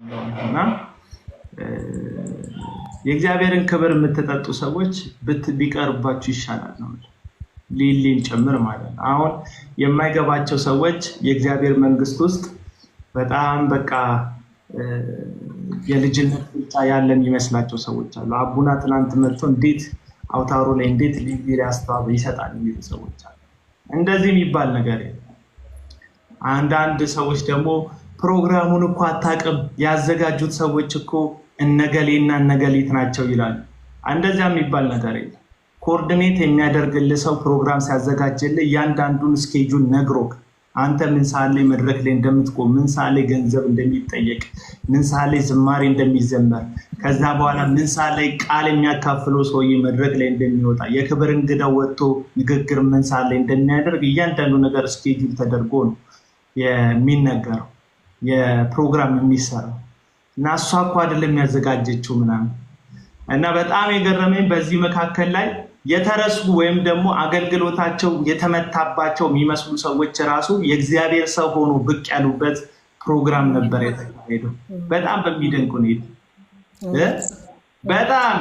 እና የእግዚአብሔርን ክብር የምትጠጡ ሰዎች ቢቀርባችሁ ይሻላል ነው ሊሊን ጨምር ማለት ነው። አሁን የማይገባቸው ሰዎች የእግዚአብሔር መንግስት ውስጥ በጣም በቃ የልጅነት ብቻ ያለን ይመስላቸው ሰዎች አሉ። አቡና ትናንት መጥቶ እንዴት አውታሮ ላይ እንዴት ሊሊ አስተዋብ ይሰጣል የሚሉ ሰዎች አሉ። እንደዚህ የሚባል ነገር የለም። አንዳንድ ሰዎች ደግሞ ፕሮግራሙን እኮ አታውቅም ያዘጋጁት ሰዎች እኮ እነገሌና እነገሊት ናቸው ይላሉ። እንደዚያ የሚባል ነገር የለም። ኮኦርዲኔት የሚያደርግልህ ሰው ፕሮግራም ሲያዘጋጅልህ እያንዳንዱን ስኬጁል ነግሮክ አንተ ምን ሰዓት ላይ መድረክ ላይ እንደምትቆም፣ ምን ሰዓት ላይ ገንዘብ እንደሚጠየቅ፣ ምን ሰዓት ላይ ዝማሬ እንደሚዘመር፣ ከዛ በኋላ ምን ሰዓት ላይ ቃል የሚያካፍለው ሰውዬ መድረክ ላይ እንደሚወጣ፣ የክብር እንግዳው ወጥቶ ንግግር ምን ሰዓት ላይ እንደሚያደርግ እያንዳንዱ ነገር ስኬጁል ተደርጎ ነው የሚነገረው የፕሮግራም የሚሰራው። እና እሷ እኮ አይደለም ያዘጋጀችው ምናምን። እና በጣም የገረመኝ በዚህ መካከል ላይ የተረሱ ወይም ደግሞ አገልግሎታቸው የተመታባቸው የሚመስሉ ሰዎች ራሱ የእግዚአብሔር ሰው ሆኖ ብቅ ያሉበት ፕሮግራም ነበር የተካሄደው። በጣም በሚደንቅ ሁኔታ በጣም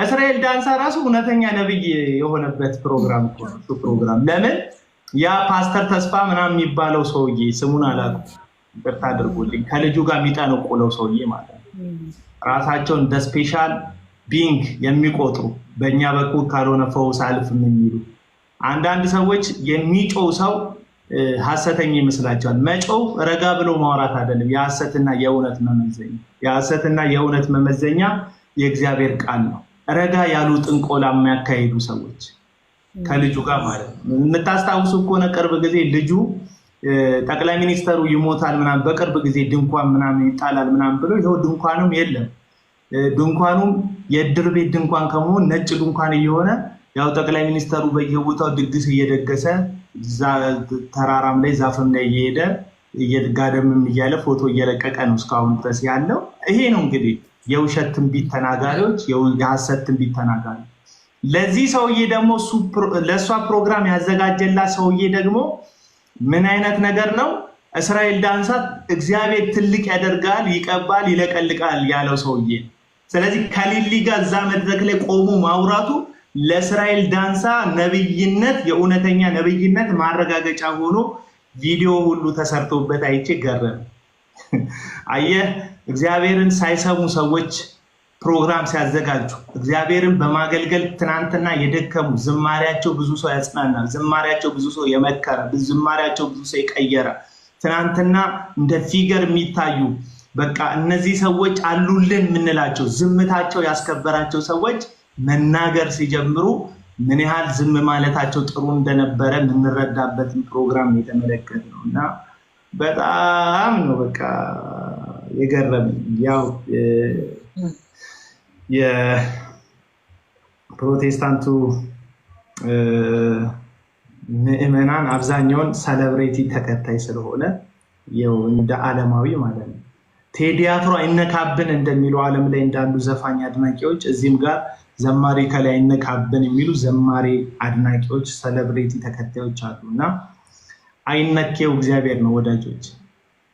እስራኤል ዳንሳ ራሱ እውነተኛ ነብይ የሆነበት ፕሮግራም እኮ ፕሮግራም። ለምን ያ ፓስተር ተስፋ ምናምን የሚባለው ሰውዬ ስሙን አላውቅም፣ ይቅርታ አድርጉልኝ፣ ከልጁ ጋር የሚጠነቁለው ሰውዬ ማለት ነው። ራሳቸውን እንደ ስፔሻል ቢንግ የሚቆጥሩ በእኛ በኩል ካልሆነ ፈውስ አልፍም የሚሉ አንዳንድ ሰዎች የሚጮው ሰው ሐሰተኛ ይመስላቸዋል። መጮው ረጋ ብሎ ማውራት አይደለም፣ የሐሰትና የእውነት መመዘኛ። የሐሰትና የእውነት መመዘኛ የእግዚአብሔር ቃል ነው። ረጋ ያሉ ጥንቆላ የሚያካሂዱ ሰዎች ከልጁ ጋር ማለት ነው። የምታስታውሱ ከሆነ ቅርብ ጊዜ ልጁ ጠቅላይ ሚኒስተሩ ይሞታል ምናምን በቅርብ ጊዜ ድንኳን ምናምን ይጣላል ምናምን ብሎ ይኸው ድንኳኑም የለም። ድንኳኑም የእድር ቤት ድንኳን ከመሆን ነጭ ድንኳን እየሆነ ያው ጠቅላይ ሚኒስተሩ በየቦታው ድግስ እየደገሰ ተራራም ላይ ዛፍም ላይ እየሄደ እየጋደምም እያለ ፎቶ እየለቀቀ ነው እስካሁን ድረስ ያለው። ይሄ ነው እንግዲህ የውሸት ትንቢት ተናጋሪዎች፣ የሐሰት ትንቢት ተናጋሪዎች። ለዚህ ሰውዬ ደግሞ ለእሷ ፕሮግራም ያዘጋጀላት ሰውዬ ደግሞ ምን አይነት ነገር ነው? እስራኤል ዳንሳ እግዚአብሔር ትልቅ ያደርጋል፣ ይቀባል፣ ይለቀልቃል ያለው ሰውዬ። ስለዚህ ከሊሊ ጋር እዛ መድረክ ላይ ቆሞ ማውራቱ ለእስራኤል ዳንሳ ነብይነት፣ የእውነተኛ ነብይነት ማረጋገጫ ሆኖ ቪዲዮ ሁሉ ተሰርቶበት አይቼ ገረም። አየህ፣ እግዚአብሔርን ሳይሰሙ ሰዎች ፕሮግራም ሲያዘጋጁ እግዚአብሔርን በማገልገል ትናንትና የደከሙ ዝማሪያቸው ብዙ ሰው ያጽናናል፣ ዝማሪያቸው ብዙ ሰው የመከረ፣ ዝማሪያቸው ብዙ ሰው የቀየረ፣ ትናንትና እንደ ፊገር የሚታዩ በቃ እነዚህ ሰዎች አሉልን የምንላቸው ዝምታቸው ያስከበራቸው ሰዎች መናገር ሲጀምሩ ምን ያህል ዝም ማለታቸው ጥሩ እንደነበረ የምንረዳበትን ፕሮግራም የተመለከት ነው። እና በጣም ነው በቃ የገረመኝ። ያው የፕሮቴስታንቱ ምዕመናን አብዛኛውን ሰለብሬቲ ተከታይ ስለሆነ ይኸው እንደ ዓለማዊ ማለት ነው ቴዲ አፍሮ አይነካብን እንደሚሉ ዓለም ላይ እንዳሉ ዘፋኝ አድናቂዎች እዚህም ጋር ዘማሪ ከላይ አይነካብን የሚሉ ዘማሪ አድናቂዎች ሰለብሬቲ ተከታዮች አሉና አይነኬው እግዚአብሔር ነው ወዳጆች፣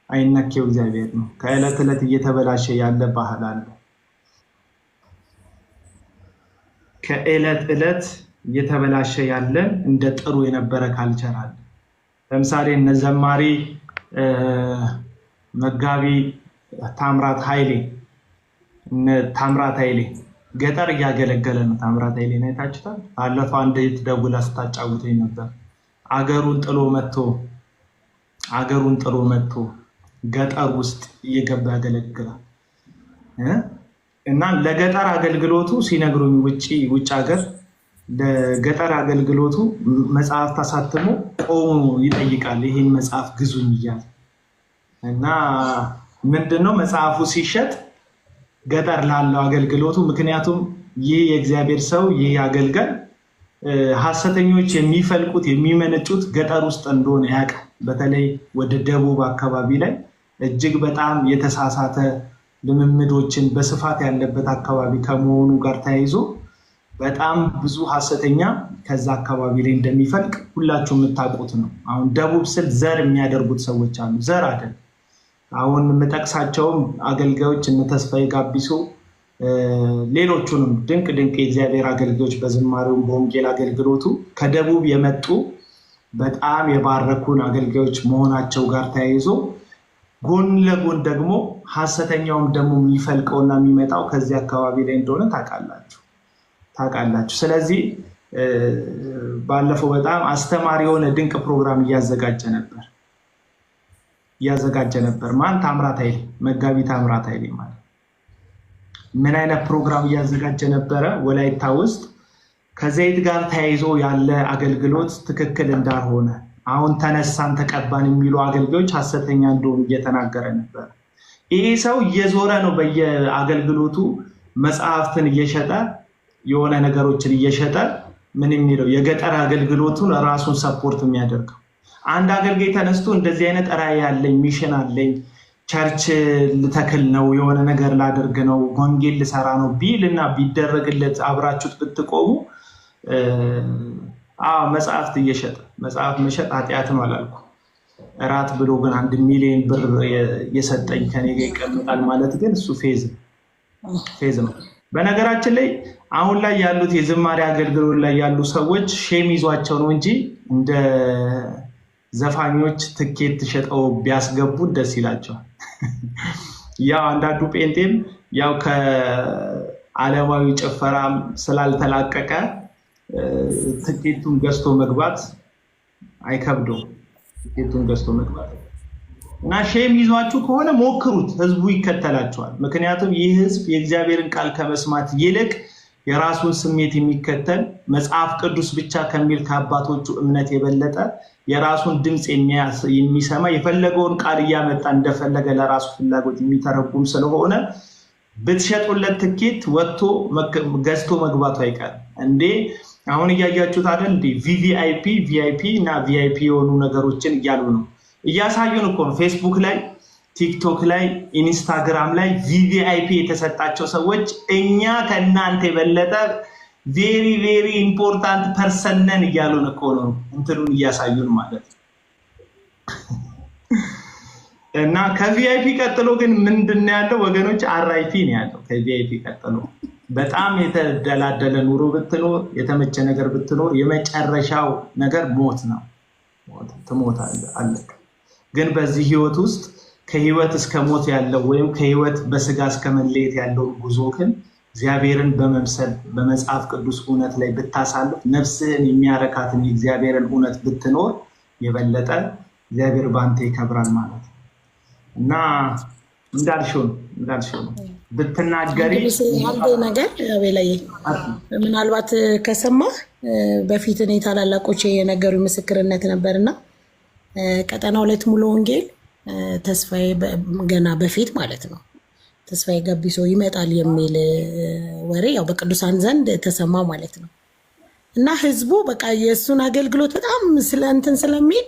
አይነኬው እግዚአብሔር ነው። ከዕለት ዕለት እየተበላሸ ያለ ባህል አለ። ከዕለት ዕለት እየተበላሸ ያለ እንደ ጥሩ የነበረ ካልቸር አለ። ለምሳሌ እነ ዘማሪ መጋቢ ታምራት ኃይሌ ገጠር እያገለገለ ነው። ታምራት ኃይሌ ነው አይታችሁታል። ባለፈው አንድ ደውላ ስታጫውተኝ ነበር። አገሩን ጥሎ መጥቶ ገጠር ውስጥ እየገባ ያገለግላል። እና ለገጠር አገልግሎቱ ሲነግሩኝ ውጭ ሀገር ለገጠር አገልግሎቱ መጽሐፍ ታሳትሞ ቆሞ ይጠይቃል። ይሄን መጽሐፍ ግዙኝ እያለ እና ምንድነው መጽሐፉ ሲሸጥ ገጠር ላለው አገልግሎቱ። ምክንያቱም ይህ የእግዚአብሔር ሰው ይህ አገልጋይ ሐሰተኞች የሚፈልቁት የሚመነጩት ገጠር ውስጥ እንደሆነ ያውቃል። በተለይ ወደ ደቡብ አካባቢ ላይ እጅግ በጣም የተሳሳተ ልምምዶችን በስፋት ያለበት አካባቢ ከመሆኑ ጋር ተያይዞ በጣም ብዙ ሐሰተኛ ከዛ አካባቢ ላይ እንደሚፈልቅ ሁላችሁ የምታውቁት ነው። አሁን ደቡብ ስል ዘር የሚያደርጉት ሰዎች አሉ። ዘር አይደለም አሁን የምጠቅሳቸውም አገልጋዮች እነ ተስፋዬ ጋቢሶ ሌሎቹንም ድንቅ የእግዚአብሔር አገልጋዮች በዝማሬው በወንጌል አገልግሎቱ ከደቡብ የመጡ በጣም የባረኩን አገልጋዮች መሆናቸው ጋር ተያይዞ ጎን ለጎን ደግሞ ሐሰተኛውም ደግሞ የሚፈልቀውና የሚመጣው ከዚህ አካባቢ ላይ እንደሆነ ታውቃላችሁ። ስለዚህ ባለፈው በጣም አስተማሪ የሆነ ድንቅ ፕሮግራም እያዘጋጀ ነበር። ማን? ታምራት ኃይሌ፣ መጋቢ ታምራት ኃይሌ ማለት ምን አይነት ፕሮግራም እያዘጋጀ ነበረ? ወላይታ ውስጥ ከዘይት ጋር ተያይዞ ያለ አገልግሎት ትክክል እንዳልሆነ አሁን ተነሳን ተቀባን የሚሉ አገልጋዮች ሐሰተኛ እንደሆኑ እየተናገረ ነበር። ይሄ ሰው እየዞረ ነው በየአገልግሎቱ መጽሐፍትን እየሸጠ የሆነ ነገሮችን እየሸጠ ምን የሚለው የገጠር አገልግሎቱን ራሱን ሰፖርት የሚያደርገው። አንድ አገልጋይ ተነስቶ እንደዚህ አይነት ራዕይ ያለኝ ሚሽን አለኝ ቸርች ልተክል ነው የሆነ ነገር ላደርግ ነው ወንጌል ልሰራ ነው ቢልና ቢደረግለት አብራችሁት ብትቆሙ መጽሐፍት እየሸጠ መጽሐፍ መሸጥ ኃጢአት ነው አላልኩም። እራት ብሎ ግን 1 ሚሊዮን ብር የሰጠኝ ከኔ ጋር ይቀመጣል ማለት ግን እሱ ፌዝ ነው። በነገራችን ላይ አሁን ላይ ያሉት የዝማሬ አገልግሎት ላይ ያሉ ሰዎች ሼም ይዟቸው ነው እንጂ እንደ ዘፋኞች ትኬት ሸጠው ቢያስገቡ ደስ ይላቸዋል። ያው አንዳንዱ ጴንጤም ያው ከዓለማዊ ጭፈራም ስላልተላቀቀ ትኬቱን ገዝቶ መግባት አይከብደውም። ትኬቱን ገዝቶ መግባት እና ሼም ይዟችሁ ከሆነ ሞክሩት፣ ህዝቡ ይከተላችኋል። ምክንያቱም ይህ ህዝብ የእግዚአብሔርን ቃል ከመስማት ይልቅ የራሱን ስሜት የሚከተል መጽሐፍ ቅዱስ ብቻ ከሚል ከአባቶቹ እምነት የበለጠ የራሱን ድምፅ የሚሰማ የፈለገውን ቃል እያመጣ እንደፈለገ ለራሱ ፍላጎት የሚተረጉም ስለሆነ ብትሸጡለት ትኬት ወጥቶ ገዝቶ መግባቱ አይቀርም። እንዴ አሁን እያያችሁት አይደል? እንዴ ቪቪአይፒ እና ቪአይፒ የሆኑ ነገሮችን እያሉ ነው እያሳዩን እኮ ነው። ፌስቡክ ላይ፣ ቲክቶክ ላይ፣ ኢንስታግራም ላይ ቪቪአይፒ የተሰጣቸው ሰዎች እኛ ከእናንተ የበለጠ ቬሪ ኢምፖርታንት ፐርሰን ነን እያሉን እኮ ነው እንትኑን እያሳዩን ማለት ነው። እና ከቪአይፒ ቀጥሎ ግን ምንድን ነው ያለው ወገኖች? አርአይፒ ነው ያለው ከቪአይፒ ቀጥሎ። በጣም የተደላደለ ኑሮ ብትኖር የተመቸ ነገር ብትኖር የመጨረሻው ነገር ሞት ነው። ትሞታለህ፣ አለቀ። ግን በዚህ ህይወት ውስጥ ከህይወት እስከ ሞት ያለው ወይም ከህይወት በስጋ እስከ መለየት ያለው ጉዞ ግን እግዚአብሔርን በመምሰል በመጽሐፍ ቅዱስ እውነት ላይ ብታሳልፍ ነፍስህን የሚያረካትን የእግዚአብሔርን እውነት ብትኖር የበለጠ እግዚአብሔር በአንተ ይከብራል ማለት ነው። እና እንዳልሽው ነው ብትናገሪ አንድ ነገር ላይ ምናልባት ከሰማህ በፊት እኔ ታላላቆቼ የነገሩ ምስክርነት ነበርና ቀጠና 2 ሙሉ ወንጌል ተስፋዬ ገና በፊት ማለት ነው ተስፋዬ ጋቢሶ ይመጣል የሚል ወሬ ያው በቅዱሳን ዘንድ ተሰማ ማለት ነው። እና ህዝቡ በቃ የእሱን አገልግሎት በጣም ስለእንትን ስለሚል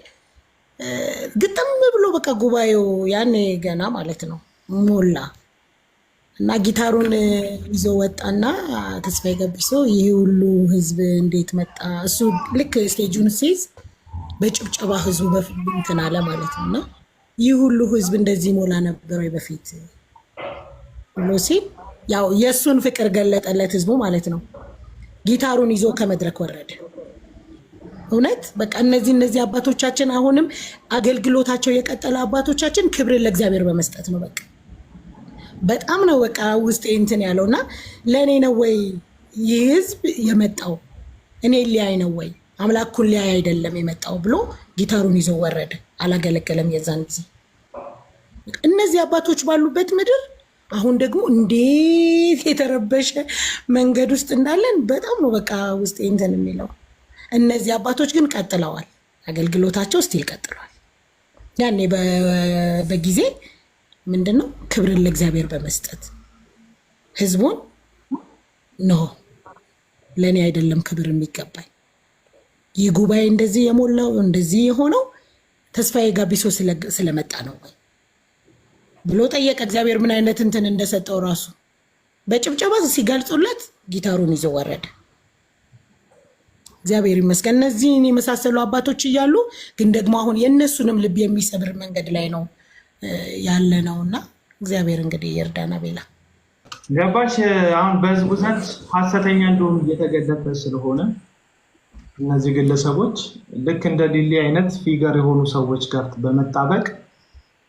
ግጥም ብሎ በቃ ጉባኤው ያኔ ገና ማለት ነው ሞላ እና ጊታሩን ይዞ ወጣና ተስፋዬ ጋቢሶ ይህ ሁሉ ህዝብ እንዴት መጣ? እሱ ልክ ስቴጁን ሲይዝ በጭብጨባ ህዝቡ እንትን አለ ማለት ነው። እና ይህ ሁሉ ህዝብ እንደዚህ ሞላ ነበር ወይ በፊት ብሎ ሲል ያው የእሱን ፍቅር ገለጠለት ህዝቡ ማለት ነው። ጊታሩን ይዞ ከመድረክ ወረደ። እውነት በቃ እነዚህ አባቶቻችን አሁንም አገልግሎታቸው የቀጠለ አባቶቻችን ክብርን ለእግዚአብሔር በመስጠት ነው። በቃ በጣም ነው በቃ ውስጥ እንትን ያለውና ለእኔ ነው ወይ ይህ ህዝብ የመጣው እኔ ሊያይ ነው ወይ አምላኩን ሊያይ አይደለም የመጣው ብሎ ጊታሩን ይዞ ወረደ። አላገለገለም የዛን ጊዜ። እነዚህ አባቶች ባሉበት ምድር አሁን ደግሞ እንዴት የተረበሸ መንገድ ውስጥ እንዳለን በጣም ነው በቃ ውስጥ እንትን የሚለው። እነዚህ አባቶች ግን ቀጥለዋል፣ አገልግሎታቸው ስቲል ቀጥለዋል። ያኔ በጊዜ ምንድነው ክብርን ለእግዚአብሔር በመስጠት ህዝቡን ነው ለእኔ አይደለም ክብር የሚገባኝ ይህ ጉባኤ እንደዚህ የሞላው እንደዚህ የሆነው ተስፋዬ ጋቢሶ ስለመጣ ነው ወይ ብሎ ጠየቀ። እግዚአብሔር ምን አይነት እንትን እንደሰጠው ራሱ በጭብጨባ ሲገልጹለት ጊታሩን ይዞ ወረደ። እግዚአብሔር ይመስገን። እነዚህን የመሳሰሉ አባቶች እያሉ ግን ደግሞ አሁን የእነሱንም ልብ የሚሰብር መንገድ ላይ ነው ያለ ነውና እግዚአብሔር እንግዲህ ይርዳና ቤላ ገባሽ አሁን በህዝቡ ዘንድ ሐሰተኛ እንደሆኑ እየተገለጠ ስለሆነ እነዚህ ግለሰቦች ልክ እንደ ሊሊ አይነት ፊገር የሆኑ ሰዎች ጋር በመጣበቅ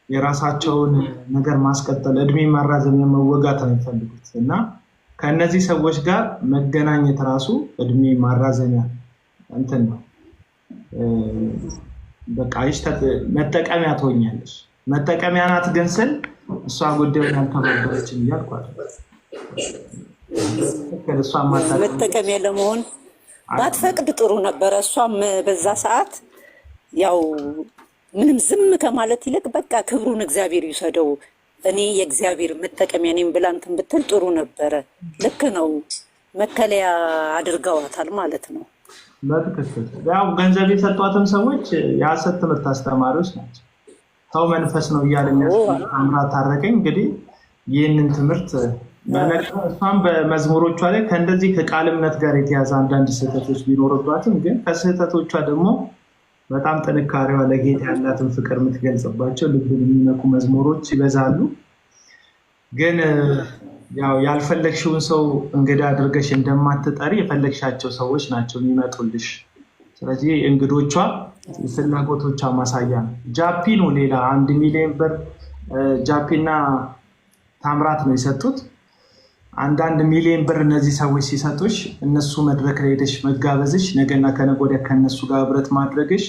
የራሳቸውን ነገር ማስቀጠል እድሜ ማራዘም መወጋት የሚፈልጉት እና ከነዚህ ሰዎች ጋር መገናኘት ራሱ እድሜ ማራዘሚያ እንትን ነው በቃ መጠቀሚያ ትሆኛለሽ መጠቀሚያ ናት ግን ስል እሷ ጉዳዩን ያልተባበረችም እያልኳት እሷ መጠቀሚያ ለመሆን ባትፈቅድ ጥሩ ነበር እሷም በዛ ሰዓት ያው ምንም ዝም ከማለት ይልቅ በቃ ክብሩን እግዚአብሔር ይሰደው እኔ የእግዚአብሔር መጠቀሚያ ነኝ ብላ እንትን ብትል ጥሩ ነበረ ልክ ነው መከለያ አድርገዋታል ማለት ነው በትክክል ያው ገንዘብ የሰጧትም ሰዎች የሐሰት ትምህርት አስተማሪዎች ናቸው ሰው መንፈስ ነው እያለኝ አምራት ታረቀኝ እንግዲህ ይህንን ትምህርት እሷም በመዝሙሮቿ ላይ ከእንደዚህ ከቃል እምነት ጋር የተያዘ አንዳንድ ስህተቶች ቢኖርባትም ግን ከስህተቶቿ ደግሞ በጣም ጥንካሬዋ ለጌታ ያላትን ፍቅር የምትገልጽባቸው ልብን የሚነኩ መዝሙሮች ይበዛሉ ግን ያው ያልፈለግሽውን ሰው እንግዳ አድርገሽ እንደማትጠሪ የፈለግሻቸው ሰዎች ናቸው የሚመጡልሽ ስለዚህ እንግዶቿ ፍላጎቶቿ ማሳያ ነው ጃፒ ነው ሌላ 1 ሚሊዮን ብር ጃፒና ታምራት ነው የሰጡት አንዳንድ ሚሊዮን ብር እነዚህ ሰዎች ሲሰጡሽ እነሱ መድረክ ላይ ሄደሽ መጋበዝሽ ነገና ከነገ ወዲያ ከነሱ ጋር ህብረት ማድረግሽ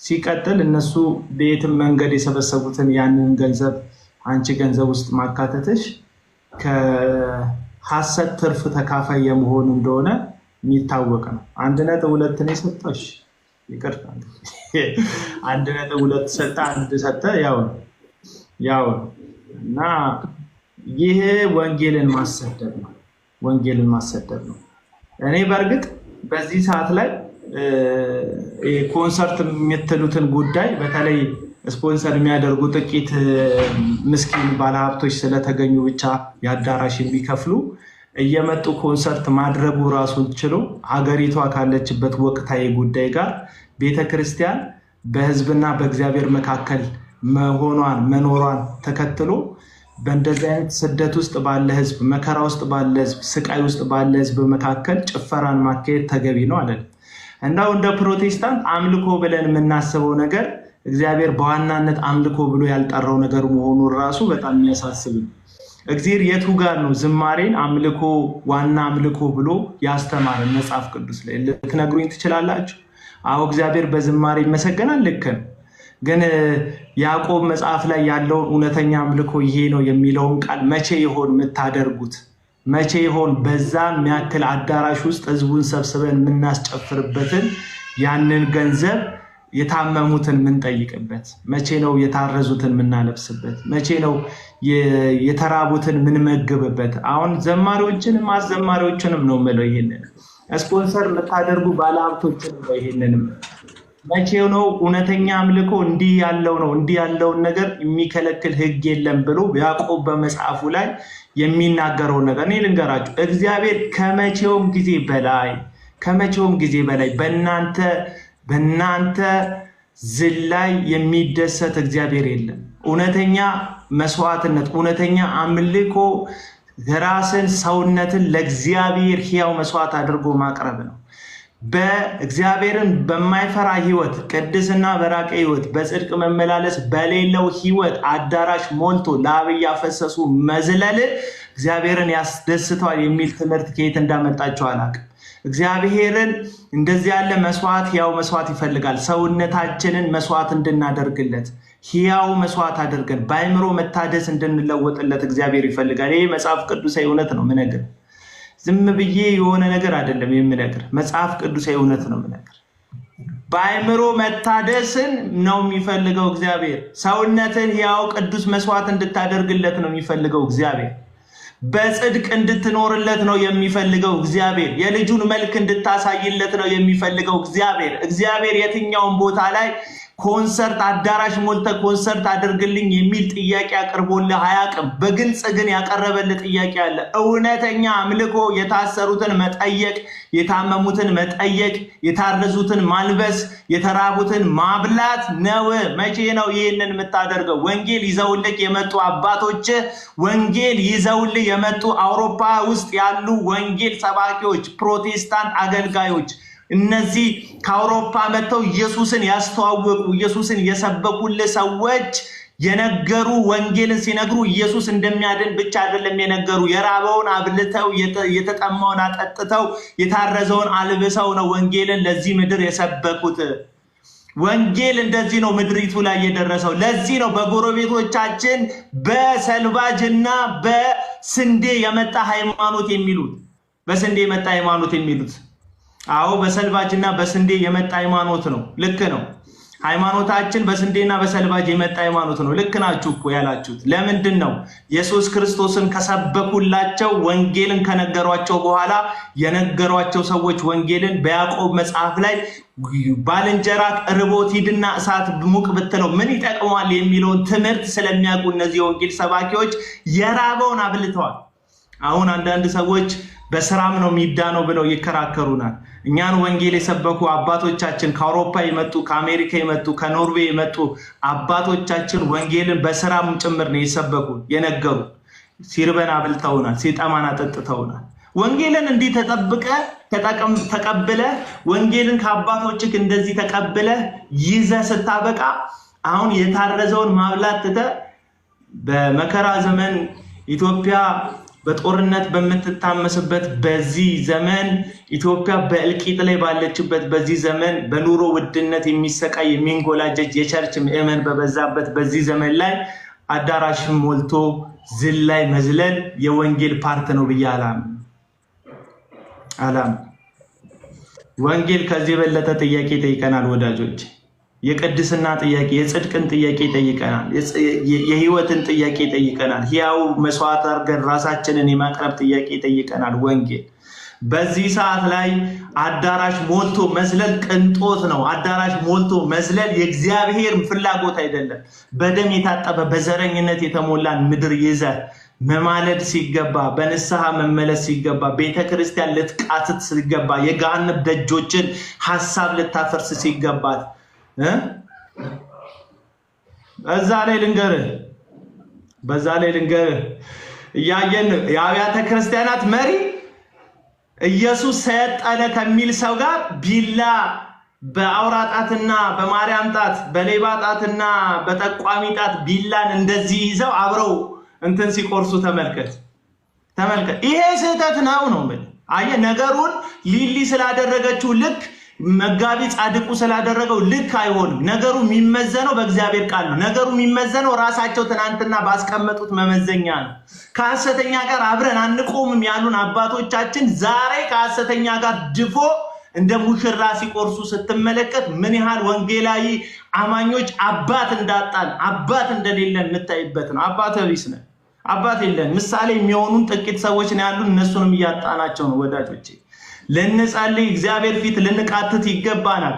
ሲቀጥል እነሱ በየትም መንገድ የሰበሰቡትን ያንን ገንዘብ አንቺ ገንዘብ ውስጥ ማካተትሽ ከሐሰት ትርፍ ተካፋይ የመሆን እንደሆነ የሚታወቅ ነው 1.2 ነው የሰጠሽ ይቅርታ 1.2 ሰጣ አንድ ሰጠ ያው እና ይሄ ወንጌልን ማሰደብ ነው እኔ በርግጥ በዚህ ሰዓት ላይ ኮንሰርት የምትሉትን ጉዳይ በተለይ ስፖንሰር የሚያደርጉ ጥቂት ምስኪን ባለሀብቶች ስለተገኙ ብቻ ያዳራሽ የሚከፍሉ እየመጡ ኮንሰርት ማድረጉ ራሱን ችሎ ሀገሪቷ ካለችበት ወቅታዊ ጉዳይ ጋር ቤተክርስቲያን በህዝብና በእግዚአብሔር መካከል መኖሯን ተከትሎ በእንደዚህ አይነት ስደት ውስጥ ባለ ህዝብ መከራ ውስጥ ባለ ህዝብ ስቃይ ውስጥ ባለ ህዝብ መካከል ጭፈራን ማካሄድ ተገቢ ነው አለ እንዳው እንደ ፕሮቴስታንት አምልኮ ብለን የምናስበው ነገር እግዚአብሔር በዋናነት አምልኮ ብሎ ያልጠራው ነገር መሆኑ ራሱ በጣም የሚያሳስብ እግዚአብሔር የቱ ጋር ነው ዝማሬን አምልኮ ዋና አምልኮ ብሎ ያስተማረን መጽሐፍ ቅዱስ ላይ ልትነግሩኝ ትችላላችሁ አዎ እግዚአብሔር በዝማሬ ይመሰገናል ልክ ግን ያዕቆብ መጽሐፍ ላይ ያለው እውነተኛ አምልኮ ይሄ ነው የሚለውን ቃል መቼ ይሆን የምታደርጉት መቼ ይሆን በዛን የሚያክል አዳራሽ ውስጥ ህዝቡን ሰብስበን የምናስጨፍርበትን ያንን ገንዘብ የታመሙትን የምንጠይቅበት መቼ ነው የታረዙትን የምናለብስበት መቼ ነው የተራቡትን የምንመግብበት አሁን ዘማሪዎችንም አዘማሪዎችንም ነው የምለው ይሄንን ስፖንሰር የምታደርጉ ባለሀብቶችንም ነው ይሄንንም መቼ ነው እውነተኛ አምልኮ እንዲህ ያለውን ነገር የሚከለክል ህግ የለም ብሎ ያዕቆብ በመጽሐፉ ላይ የሚናገረው ነገር እኔ ልንገራችሁ እግዚአብሔር ከመቼውም ጊዜ በላይ በእናንተ ዝላይ የሚደሰት እግዚአብሔር የለም እውነተኛ መስዋዕትነት እውነተኛ አምልኮ ራስን ሰውነትን ለእግዚአብሔር ሕያው መስዋዕት አድርጎ ማቅረብ ነው በእግዚአብሔርን በማይፈራ ህይወት ቅድስና በራቀ ህይወት በጽድቅ መመላለስ በሌለው ህይወት አዳራሽ ሞልቶ ለአብይ ያፈሰሱ መዝለል እግዚአብሔርን ያስደስተዋል የሚል ትምህርት ከየት እንዳመጣቸው አላውቅም እግዚአብሔርን እንደዚህ ያለ መስዋዕት ሕያው መስዋዕት ይፈልጋል ሰውነታችንን መስዋዕት እንድናደርግለት ሕያው መስዋዕት አድርገን በአእምሮ መታደስ እንድንለወጥለት እግዚአብሔር ይፈልጋል ይሄ መጽሐፍ ቅዱሳዊ እውነት ነው ምነግር ዝም ብዬ የሆነ ነገር አይደለም የምነግር መጽሐፍ ቅዱሳዊ እውነት ነው ምነግር በአእምሮ መታደስን ነው የሚፈልገው እግዚአብሔር ሰውነትን ሕያው ቅዱስ መስዋዕት እንድታደርግለት ነው የሚፈልገው እግዚአብሔር በጽድቅ እንድትኖርለት ነው የሚፈልገው እግዚአብሔር የልጁን መልክ እንድታሳይለት ነው የሚፈልገው እግዚአብሔር የትኛውን ቦታ ላይ ኮንሰርት አዳራሽ ሞልተ ኮንሰርት አድርግልኝ የሚል ጥያቄ አቅርቦልህ አያውቅም። በግልጽ ግን ያቀረበልህ ጥያቄ አለ። እውነተኛ አምልኮ የታሰሩትን መጠየቅ፣ የታመሙትን መጠየቅ፣ የታረዙትን ማልበስ፣ የተራቡትን ማብላት ነው። መቼ ነው ይህንን የምታደርገው? ወንጌል ይዘውልህ የመጡ አባቶች፣ ወንጌል ይዘውልህ የመጡ አውሮፓ ውስጥ ያሉ ወንጌል ሰባኪዎች፣ ፕሮቴስታንት አገልጋዮች፣ እነዚህ ከአውሮፓ መጥተው ኢየሱስን ያስተዋወቁ ኢየሱስን የሰበኩልህ ሰዎች የነገሩ ወንጌልን ሲነግሩ ኢየሱስ እንደሚያድን ብቻ አይደለም የነገሩ፣ የራበውን አብልተው የተጠማውን አጠጥተው የታረዘውን አልብሰው ነው ወንጌልን ለዚህ ምድር የሰበኩት። ወንጌል እንደዚህ ነው ምድሪቱ ላይ የደረሰው። ለዚህ ነው በጎረቤቶቻችን በሰልባጅና በስንዴ የመጣ ሃይማኖት የሚሉት። በስንዴ የመጣ ሃይማኖት የሚሉት አዎ በሰልባጅና በስንዴ የመጣ ሃይማኖት ነው። ልክ ነው። ሃይማኖታችን በስንዴና በሰልባጅ የመጣ ሃይማኖት ነው። ልክ ናችሁ እኮ ያላችሁት። ለምንድን ነው ኢየሱስ ክርስቶስን ከሰበኩላቸው ወንጌልን ከነገሯቸው በኋላ የነገሯቸው ሰዎች ወንጌልን በያዕቆብ መጽሐፍ ላይ ባልንጀራ ርቦት ሂድና እሳት ሙቅ ብትለው ምን ይጠቅማል የሚለውን ትምህርት ስለሚያውቁ እነዚህ የወንጌል ሰባኪዎች የራበውን አብልተዋል። አሁን አንዳንድ ሰዎች በስራም ነው የሚዳነው ብለው ይከራከሩናል። እኛን ወንጌል የሰበኩ አባቶቻችን ከአውሮፓ የመጡ ከአሜሪካ የመጡ ከኖርዌይ የመጡ አባቶቻችን ወንጌልን በስራም ጭምር ነው የሰበኩ የነገሩ። ሲርበን አብልተውናል፣ ሲጠማን አጠጥተውናል። ወንጌልን እንዲህ ተቀብለ ወንጌልን ከአባቶችህ እንደዚህ ተቀብለ ይዘ ስታበቃ አሁን የታረዘውን ማብላት ትተህ በመከራ ዘመን ኢትዮጵያ በጦርነት በምትታመስበት በዚህ ዘመን ኢትዮጵያ በእልቂት ላይ ባለችበት በዚህ ዘመን በኑሮ ውድነት የሚሰቃይ የሚንጎላጀጅ የቸርች ምዕመን በበዛበት በዚህ ዘመን ላይ አዳራሽ ሞልቶ ዝላይ መዝለል የወንጌል ፓርት ነው ብዬ አላም። ወንጌል ከዚህ የበለጠ ጥያቄ ይጠይቀናል ወዳጆች። የቅድስና ጥያቄ፣ የጽድቅን ጥያቄ ይጠይቀናል። የህይወትን ጥያቄ ይጠይቀናል። ሕያው መስዋዕት አድርገን ራሳችንን የማቅረብ ጥያቄ ይጠይቀናል ወንጌል። በዚህ ሰዓት ላይ አዳራሽ ሞልቶ መዝለል ቅንጦት ነው። አዳራሽ ሞልቶ መዝለል የእግዚአብሔር ፍላጎት አይደለም። በደም የታጠበ በዘረኝነት የተሞላን ምድር ይዘህ መማለድ ሲገባ፣ በንስሐ መመለስ ሲገባ፣ ቤተክርስቲያን ልትቃትት ሲገባ፣ የገሃነም ደጆችን ሐሳብ ልታፈርስ ሲገባት በዛ ላይ ልንገርህ እያየን የአብያተ ክርስቲያናት መሪ ኢየሱስ ሰይጣን ከሚል ሰው ጋር ቢላ በአውራ ጣትና በማርያም ጣት በሌባ ጣትና በጠቋሚ ጣት ቢላን እንደዚህ ይዘው አብረው እንትን ሲቆርሱ ተመልከት። ይሄ ስህተት ነው ማለት አየህ። ነገሩን ሊሊ ስላደረገችው ልክ መጋቢ ጻድቁ ስላደረገው ልክ አይሆንም። ነገሩ የሚመዘነው በእግዚአብሔር ቃል ነው። ነገሩ የሚመዘነው ራሳቸው ትናንትና ባስቀመጡት መመዘኛ ነው። ከሐሰተኛ ጋር አብረን አንቆምም ያሉን አባቶቻችን ዛሬ ከሐሰተኛ ጋር ድፎ እንደ ሙሽራ ሲቆርሱ ስትመለከት ምን ያህል ወንጌላዊ አማኞች አባት እንዳጣን አባት እንደሌለን የምታይበት ነው። አባት ቢስ ነን፣ አባት የለን። ምሳሌ የሚሆኑን ጥቂት ሰዎች ነው ያሉን። እነሱንም እያጣናቸው ነው ወዳጆቼ። ልንጸልይ እግዚአብሔር ፊት ልንቃትት ይገባናል።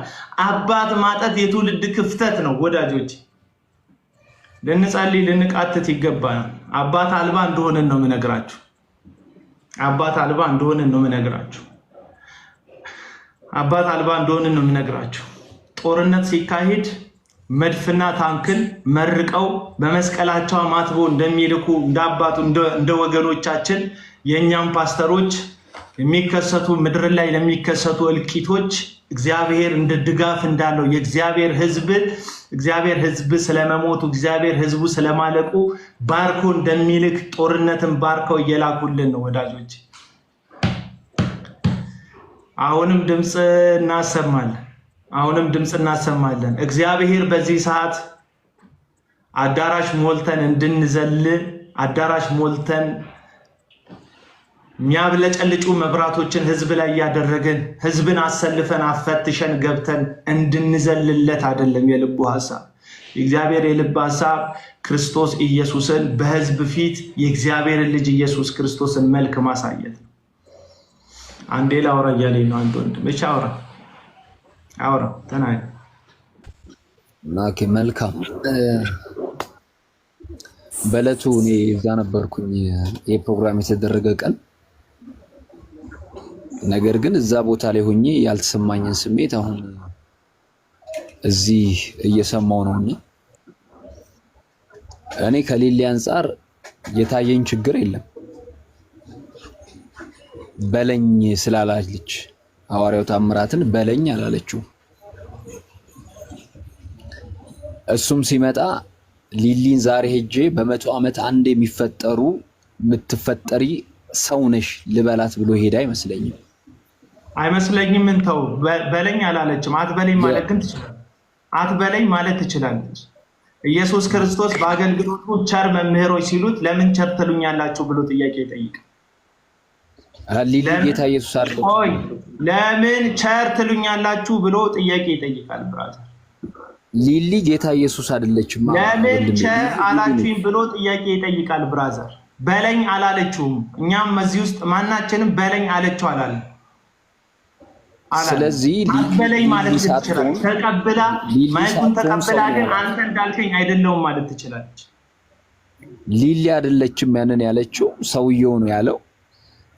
አባት ማጣት የትውልድ ክፍተት ነው ወዳጆች። ልንጸልይ ልንቃትት ይገባናል። አባት አልባ እንደሆነን ነው የምነግራችሁ። አባት አልባ እንደሆነን ነው የምነግራችሁ። አባት አልባ እንደሆነን ነው የምነግራችሁ። ጦርነት ሲካሄድ መድፍና ታንክን መርቀው በመስቀላቸው ማትቦ እንደሚልኩ እንዳባቱ እንደ ወገኖቻችን የኛም ፓስተሮች የሚከሰቱ ምድር ላይ ለሚከሰቱ እልቂቶች እግዚአብሔር እንደ ድጋፍ እንዳለው የእግዚአብሔር ሕዝብ ስለመሞቱ እግዚአብሔር ሕዝቡ ስለማለቁ ባርኮ እንደሚልክ ጦርነትን ባርከው እየላኩልን ነው ወዳጆች። አሁንም ድምጽ እናሰማለን። እግዚአብሔር በዚህ ሰዓት አዳራሽ ሞልተን እንድንዘል አዳራሽ ሞልተን የሚያብለጨልጩ መብራቶችን ህዝብ ላይ ያደረገን ህዝብን አሰልፈን አፈትሸን ገብተን እንድንዘልለት አይደለም የልቡ ሐሳብ። የእግዚአብሔር የልብ ሐሳብ ክርስቶስ ኢየሱስን በህዝብ ፊት የእግዚአብሔር ልጅ ኢየሱስ ክርስቶስን መልክ ማሳየት ነው። አንዴ ላውራ እያለኝ ነው። አንድ ወንድም ብቻ አውራ ተናገር። ኦኬ መልካም በለቱ እኔ እዛ ነበርኩኝ የፕሮግራም የተደረገ ቀን ነገር ግን እዛ ቦታ ላይ ሆኜ ያልተሰማኝን ስሜት አሁን እዚህ እየሰማው ነውና እኔ ከሌሊ አንፃር የታየኝ ችግር የለም በለኝ ስላላለች ሐዋርያው ታምራትን በለኝ አላለችው እሱም ሲመጣ ሊሊን ዛሬ ሄጄ በመቶ ዓመት አንድ የሚፈጠሩ ምትፈጠሪ ሰው ነሽ ልበላት ብሎ ሄዳ አይመስለኝም እንተው በለኝ አላለችም አትበለኝ ማለት ግን ትችላለች አትበለኝ ማለት ትችላለች ኢየሱስ ክርስቶስ በአገልግሎቱ ቸር መምህሮች ሲሉት ለምን ቸር ትሉኛላችሁ ብሎ ጥያቄ ይጠይቃል ሊሊ ጌታ ኢየሱስ አርቆ ለምን ቸር ትሉኛላችሁ ብሎ ጥያቄ ይጠይቃል ብራዘር ሊሊ ጌታ ኢየሱስ አይደለችም ለምን ቸር አላችሁኝ ብሎ ጥያቄ ይጠይቃል ብራዘር በለኝ አላለችውም እኛም እዚህ ውስጥ ማናችንም በለኝ አለችው አላለም ስለዚህ በለኝ ማለት ትችላለች ተቀብላ ማይኩን ተቀብላ ግን አንተ እንዳልከኝ አይደለም ማለት ትችላለች ሊሊ አይደለችም ያንን ያለችው ሰውየው ነው ያለው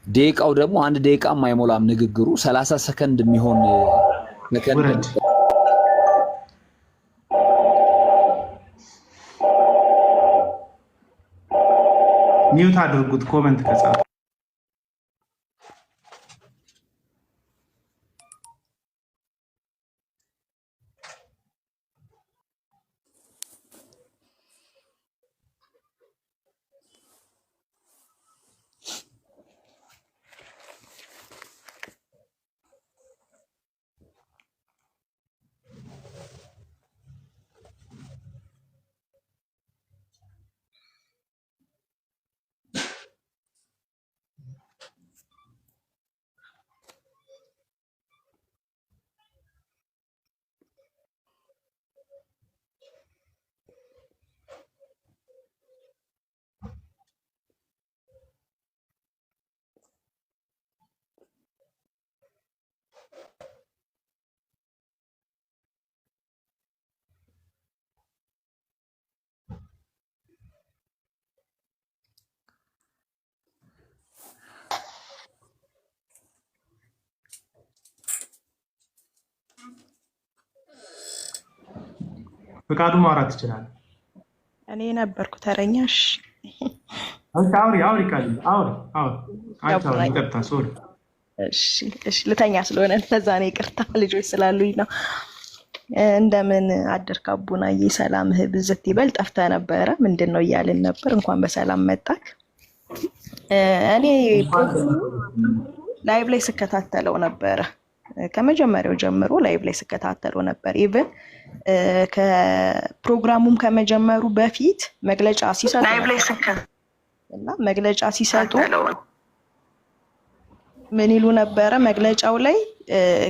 ደቂቃው ደግሞ አንድ ደቂቃም አይሞላም ንግግሩ 30 ሰከንድ የሚሆን መከንድ ሚውት አድርጉት ኮሜንት ከጻፈ ፍቃዱ ማውራት ይችላል እኔ ነበርኩ ተረኛሽ አውሪ ካሊ አውሪ ይቅርታ ሶሪ እሺ ልተኛ ስለሆነ ለዛ ነው ይቅርታ ልጆች ስላሉኝ ነው እንደምን አደርክ አቡናዬ ሰላምህ ብዝት ይበል ጠፍተህ ነበረ ምንድነው እያልን ነበር እንኳን በሰላም መጣክ እኔ ላይቭ ላይ ስከታተለው ነበረ ከመጀመሪያው ጀምሮ ላይቭ ላይ ስከታተለው ነበር ኢቭን ከፕሮግራሙም ከመጀመሩ በፊት መግለጫ ሲሰጡ ላይቭ ላይ እና መግለጫ ሲሰጡ ምን ይሉ ነበረ መግለጫው ላይ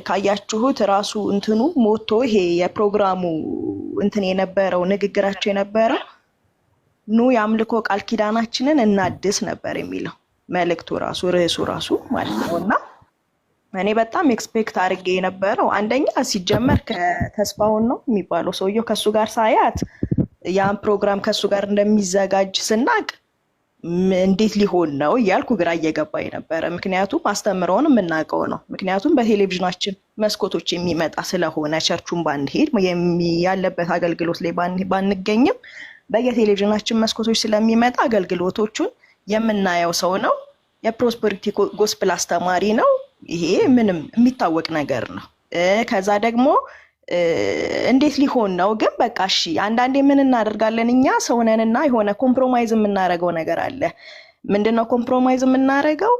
ካያችሁት ራሱ እንትኑ ሞቶ ይሄ የፕሮግራሙ እንትን የነበረው ንግግራቸው የነበረው ኑ ያምልኮ ቃል ኪዳናችንን እናድስ ነበር የሚለው መልእክቱ ራሱ ርዕሱ ራሱ ማለት ነውና እኔ በጣም ኤክስፔክት አድርጌ የነበረው አንደኛ ሲጀመር ከተስፋውን ነው የሚባለው ሰውየው ከሱ ጋር ሳያት ያን ፕሮግራም ከሱ ጋር እንደሚዘጋጅ ስናቅ እንዴት ሊሆን ነው ያልኩ ግራ እየገባኝ ነበር ምክንያቱም አስተምረውን የምናውቀው ነው ምክንያቱም በቴሌቪዥናችን መስኮቶች የሚመጣ ስለሆነ ቸርቹን ባንሄድ ያለበት አገልግሎት ላይ ባንገኝም በየቴሌቪዥናችን መስኮቶች ስለሚመጣ አገልግሎቶቹን የምናየው ሰው ነው የፕሮስፐሪቲ ጎስፕል አስተማሪ ነው ይሄ ምንም የሚታወቅ ነገር ነው ከዛ ደግሞ እንዴት ሊሆን ነው ግን በቃ እሺ አንዳንዴ ምን እናደርጋለን እኛ ሰውነንና የሆነ ኮምፕሮማይዝ የምናረገው ነገር አለ ምንድነው ኮምፕሮማይዝ የምናረገው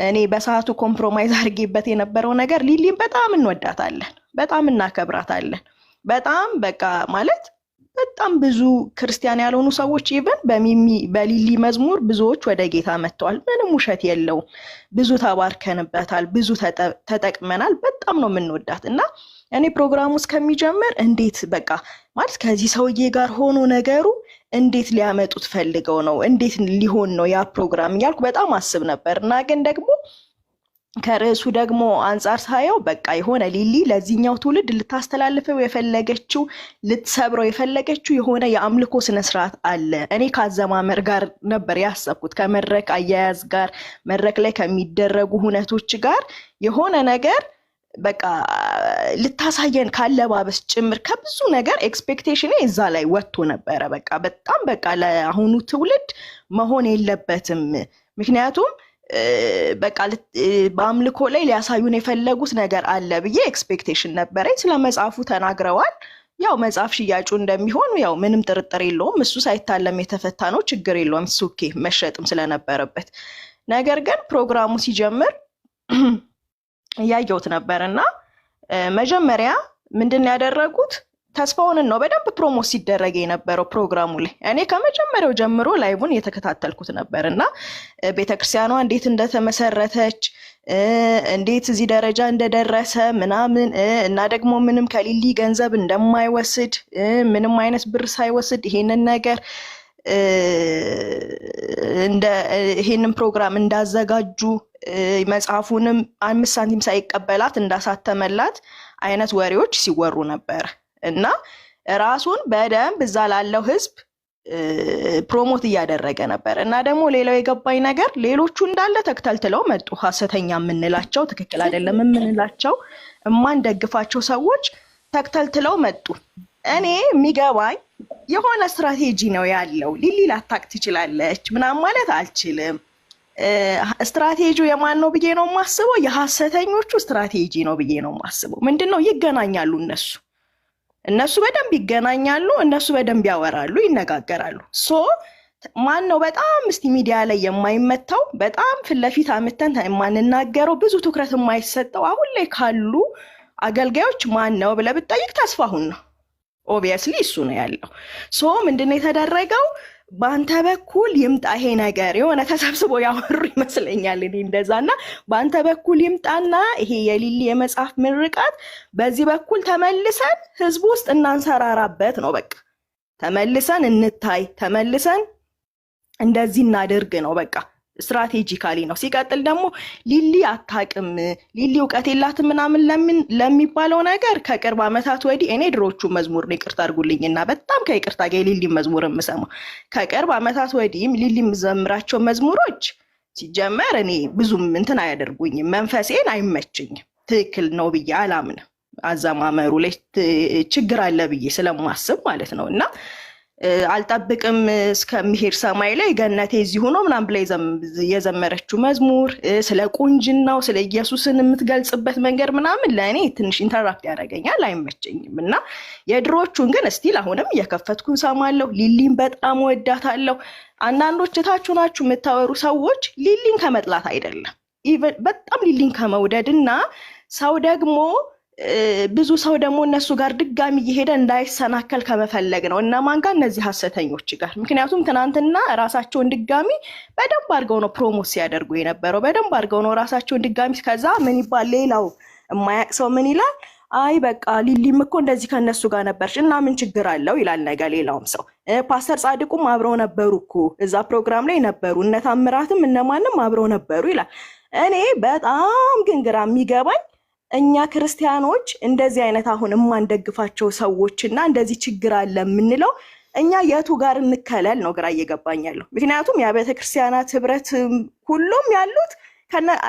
እኔ በሰዓቱ ኮምፕሮማይዝ አድርጌበት የነበረው ነገር ሊሊን በጣም እንወዳታለን በጣም እናከብራታለን በጣም በቃ ማለት በጣም ብዙ ክርስቲያን ያልሆኑ ሰዎች ኢቭን በሊሊ መዝሙር ብዙዎች ወደ ጌታ መጥተዋል ምንም ውሸት የለው ብዙ ተባርከንበታል ብዙ ተጠቅመናል በጣም ነው የምንወዳት እና እኔ ፕሮግራሙ እስከሚጀምር እንዴት በቃ ማለት ከዚህ ሰውዬ ጋር ሆኖ ነገሩ እንዴት ሊያመጡት ፈልገው ነው እንዴት ሊሆን ነው ያ ፕሮግራም ያልኩ በጣም አስብ ነበርና ግን ደግሞ ከርዕሱ ደግሞ አንፃር ሳየው በቃ የሆነ ሊሊ ለዚህኛው ትውልድ ልታስተላልፈው የፈለገችው ልትሰብረው የፈለገችው የሆነ የአምልኮ ስነስርዓት አለ። እኔ ከአዘማመር ጋር ነበር ያሰብኩት፣ ከመድረክ አያያዝ ጋር፣ መድረክ ላይ ከሚደረጉ ሁነቶች ጋር የሆነ ነገር በቃ ልታሳየን ካለባበስ ጭምር ከብዙ ነገር ኤክስፔክቴሽን እዛ ላይ ወጥቶ ነበረ። በቃ በጣም በቃ ለአሁኑ ትውልድ መሆን የለበትም። ምክንያቱም በቃ በአምልኮ ላይ ሊያሳዩን የፈለጉት ነገር አለ ብዬ ኤክስፔክቴሽን ነበረኝ። ስለ መጽሐፉ ተናግረዋል። ያው መጽሐፍ ሽያጩ እንደሚሆን ያው ምንም ጥርጥር የለውም። እሱ ሳይታለም የተፈታ ነው፣ ችግር የለውም። ሱኬ መሸጥም ስለነበረበት ነገር ግን ፕሮግራሙ ሲጀምር እያየሁት ነበርና መጀመሪያ ምንድን ያደረጉት ተስፋውንን ነው በደንብ ፕሮሞት ሲደረግ የነበረው ፕሮግራሙ ላይ። እኔ ከመጀመሪያው ጀምሮ ላይቡን የተከታተልኩት ነበርና ቤተክርስቲያኗ እንዴት እንደተመሰረተች እንዴት እዚህ ደረጃ እንደደረሰ ምናምን እና ደግሞ ምንም ከሊሊ ገንዘብ እንደማይወስድ ምንም አይነት ብር ሳይወስድ ይሄንን ነገር ይሄንን ፕሮግራም እንዳዘጋጁ መጽሐፉንም 5 ሳንቲም ሳይቀበላት እንዳሳተመላት አይነት ወሬዎች ሲወሩ ነበር እና ራሱን በደንብ እዛ ላለው ህዝብ ፕሮሞት እያደረገ ነበር። እና ደግሞ ሌላው የገባኝ ነገር ሌሎቹ እንዳለ ተከታትለው መጡ። ሐሰተኛ የምንላቸው ትክክል አይደለም የምንላቸው የማንደግፋቸው ሰዎች ተከታትለው መጡ። እኔ የሚገባኝ የሆነ ስትራቴጂ ነው ያለው። ሊሊ ላታቅ ትችላለች ምናምን ማለት አልችልም። ስትራቴጂው የማን ነው ብዬ ነው የማስበው? የሐሰተኞቹ ስትራቴጂ ነው ብዬ ነው የማስበው። ምንድነው? ይገናኛሉ። እነሱ በደንብ ይገናኛሉ፣ እነሱ በደንብ ያወራሉ፣ ይነጋገራሉ። ማን ነው በጣም እስቲ ሚዲያ ላይ የማይመታው በጣም ፊት ለፊት አምተን የማንናገረው ብዙ ትኩረት የማይሰጠው አሁን ላይ ካሉ አገልጋዮች ማን ነው ብለህ ብትጠይቅ ተስፋሁን ነው። ኦብቪየስሊ እሱ ነው ያለው። ምንድነው የተደረገው? በአንተ በኩል ይምጣ ይሄ ነገር የሆነ ተሰብስቦ ያወሩ ይመስለኛል እኔ እንደዛና በአንተ በኩል ይምጣና ይሄ የሊሊ የመጽሐፍ ምርቃት በዚህ በኩል ተመልሰን ህዝብ ውስጥ እናንሰራራበት ነው። በቃ ተመልሰን እንታይ ተመልሰን እንደዚህ እናድርግ ነው። በቃ ስትራቴጂካሊ ነው። ሲቀጥል ደግሞ ሊሊ አታቅም፣ ሊሊ እውቀት የላትም ምናምን ለሚባለው ነገር ከቅርብ ዓመታት ወዲህ እኔ ድሮቹ መዝሙር ነው ይቅርታ አድርጉልኝና በጣም ከይቅርታ ጋር ሊሊ መዝሙር የምሰማው ከቅርብ ዓመታት ወዲህም ሊሊ የምዘምራቸው መዝሙሮች ሲጀመር እኔ ብዙም እንትን አያደርጉኝም፣ መንፈሴን አይመችኝም፣ ትክክል ነው ብዬ አላምንም። አዘማመሩ ላይ ችግር አለ ብዬ ስለማስብ ማለት ነው። እና አልጠብቅም እስከሚሄድ ሰማይ ላይ ገነቴ እዚህ ሆኖ ምናምን ብላ የዘመረችው መዝሙር ስለ ቁንጅናው ስለ ኢየሱስን የምትገልጽበት መንገድ ምናምን ለእኔ ትንሽ ኢንተራክት ያደርገኛል፣ አይመቸኝም። እና የድሮቹን ግን እስቲል አሁንም እየከፈትኩን ሰማለሁ። ሊሊን በጣም ወዳታለሁ። አንዳንዶች እታችሁ ናችሁ የምታወሩ ሰዎች ሊሊን ከመጥላት አይደለም፣ በጣም ሊሊን ከመውደድ እና ሰው ደግሞ ብዙ ሰው ደግሞ እነሱ ጋር ድጋሚ እየሄደ እንዳይሰናከል ከመፈለግ ነው። እነማን ጋር? እነዚህ ሐሰተኞች ጋር። ምክንያቱም ትናንትና ራሳቸውን ድጋሚ በደንብ አድርገው ነው ፕሮሞት ሲያደርጉ የነበረው፣ በደንብ አድርገው ነው ራሳቸውን ድጋሚ። ከዛ ምን ይባል ሌላው የማያቅ ሰው ምን ይላል? አይ በቃ ሊሊም እኮ እንደዚህ ከነሱ ጋር ነበርሽ እና ምን ችግር አለው ይላል ነገ ሌላውም ሰው። ፓስተር ጻድቁም አብረው ነበሩ እኮ እዛ ፕሮግራም ላይ ነበሩ፣ እነ ታምራትም እነማንም አብረው ነበሩ ይላል። እኔ በጣም ግን ግራ የሚገባኝ እኛ ክርስቲያኖች እንደዚህ አይነት አሁን የማንደግፋቸው ሰዎችና እንደዚህ ችግር አለ የምንለው እኛ የቱ ጋር እንከለል ነው ግራ እየገባኛለሁ። ምክንያቱም የቤተ ክርስቲያናት ህብረት ሁሉም ያሉት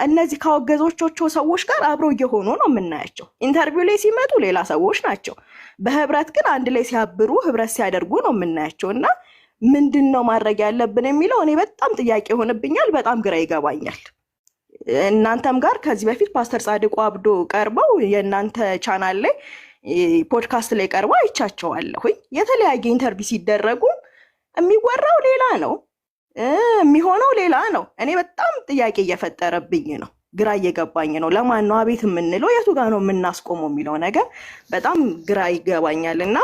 እነዚህ ካወገዞቻቸው ሰዎች ጋር አብረው እየሆኑ ነው የምናያቸው። ኢንተርቪው ላይ ሲመጡ ሌላ ሰዎች ናቸው፣ በህብረት ግን አንድ ላይ ሲያብሩ ህብረት ሲያደርጉ ነው የምናያቸው። እና ምንድን ነው ማድረግ ያለብን የሚለው እኔ በጣም ጥያቄ ሆነብኛል፣ በጣም ግራ ይገባኛል። እናንተም ጋር ከዚህ በፊት ፓስተር ጻድቁ አብዶ ቀርበው የእናንተ ቻናል ላይ ፖድካስት ላይ ቀርበው አይቻቸዋለሁ። የተለያየ ኢንተርቪው ሲደረጉ የሚወራው ሌላ ነው፣ የሚሆነው ሌላ ነው። እኔ በጣም ጥያቄ እየፈጠረብኝ ነው፣ ግራ እየገባኝ ነው። ለማን ነው አቤት የምንለው? የቱ ጋር ነው የምናስቆመው የሚለው ነገር በጣም ግራ ይገባኛል። እና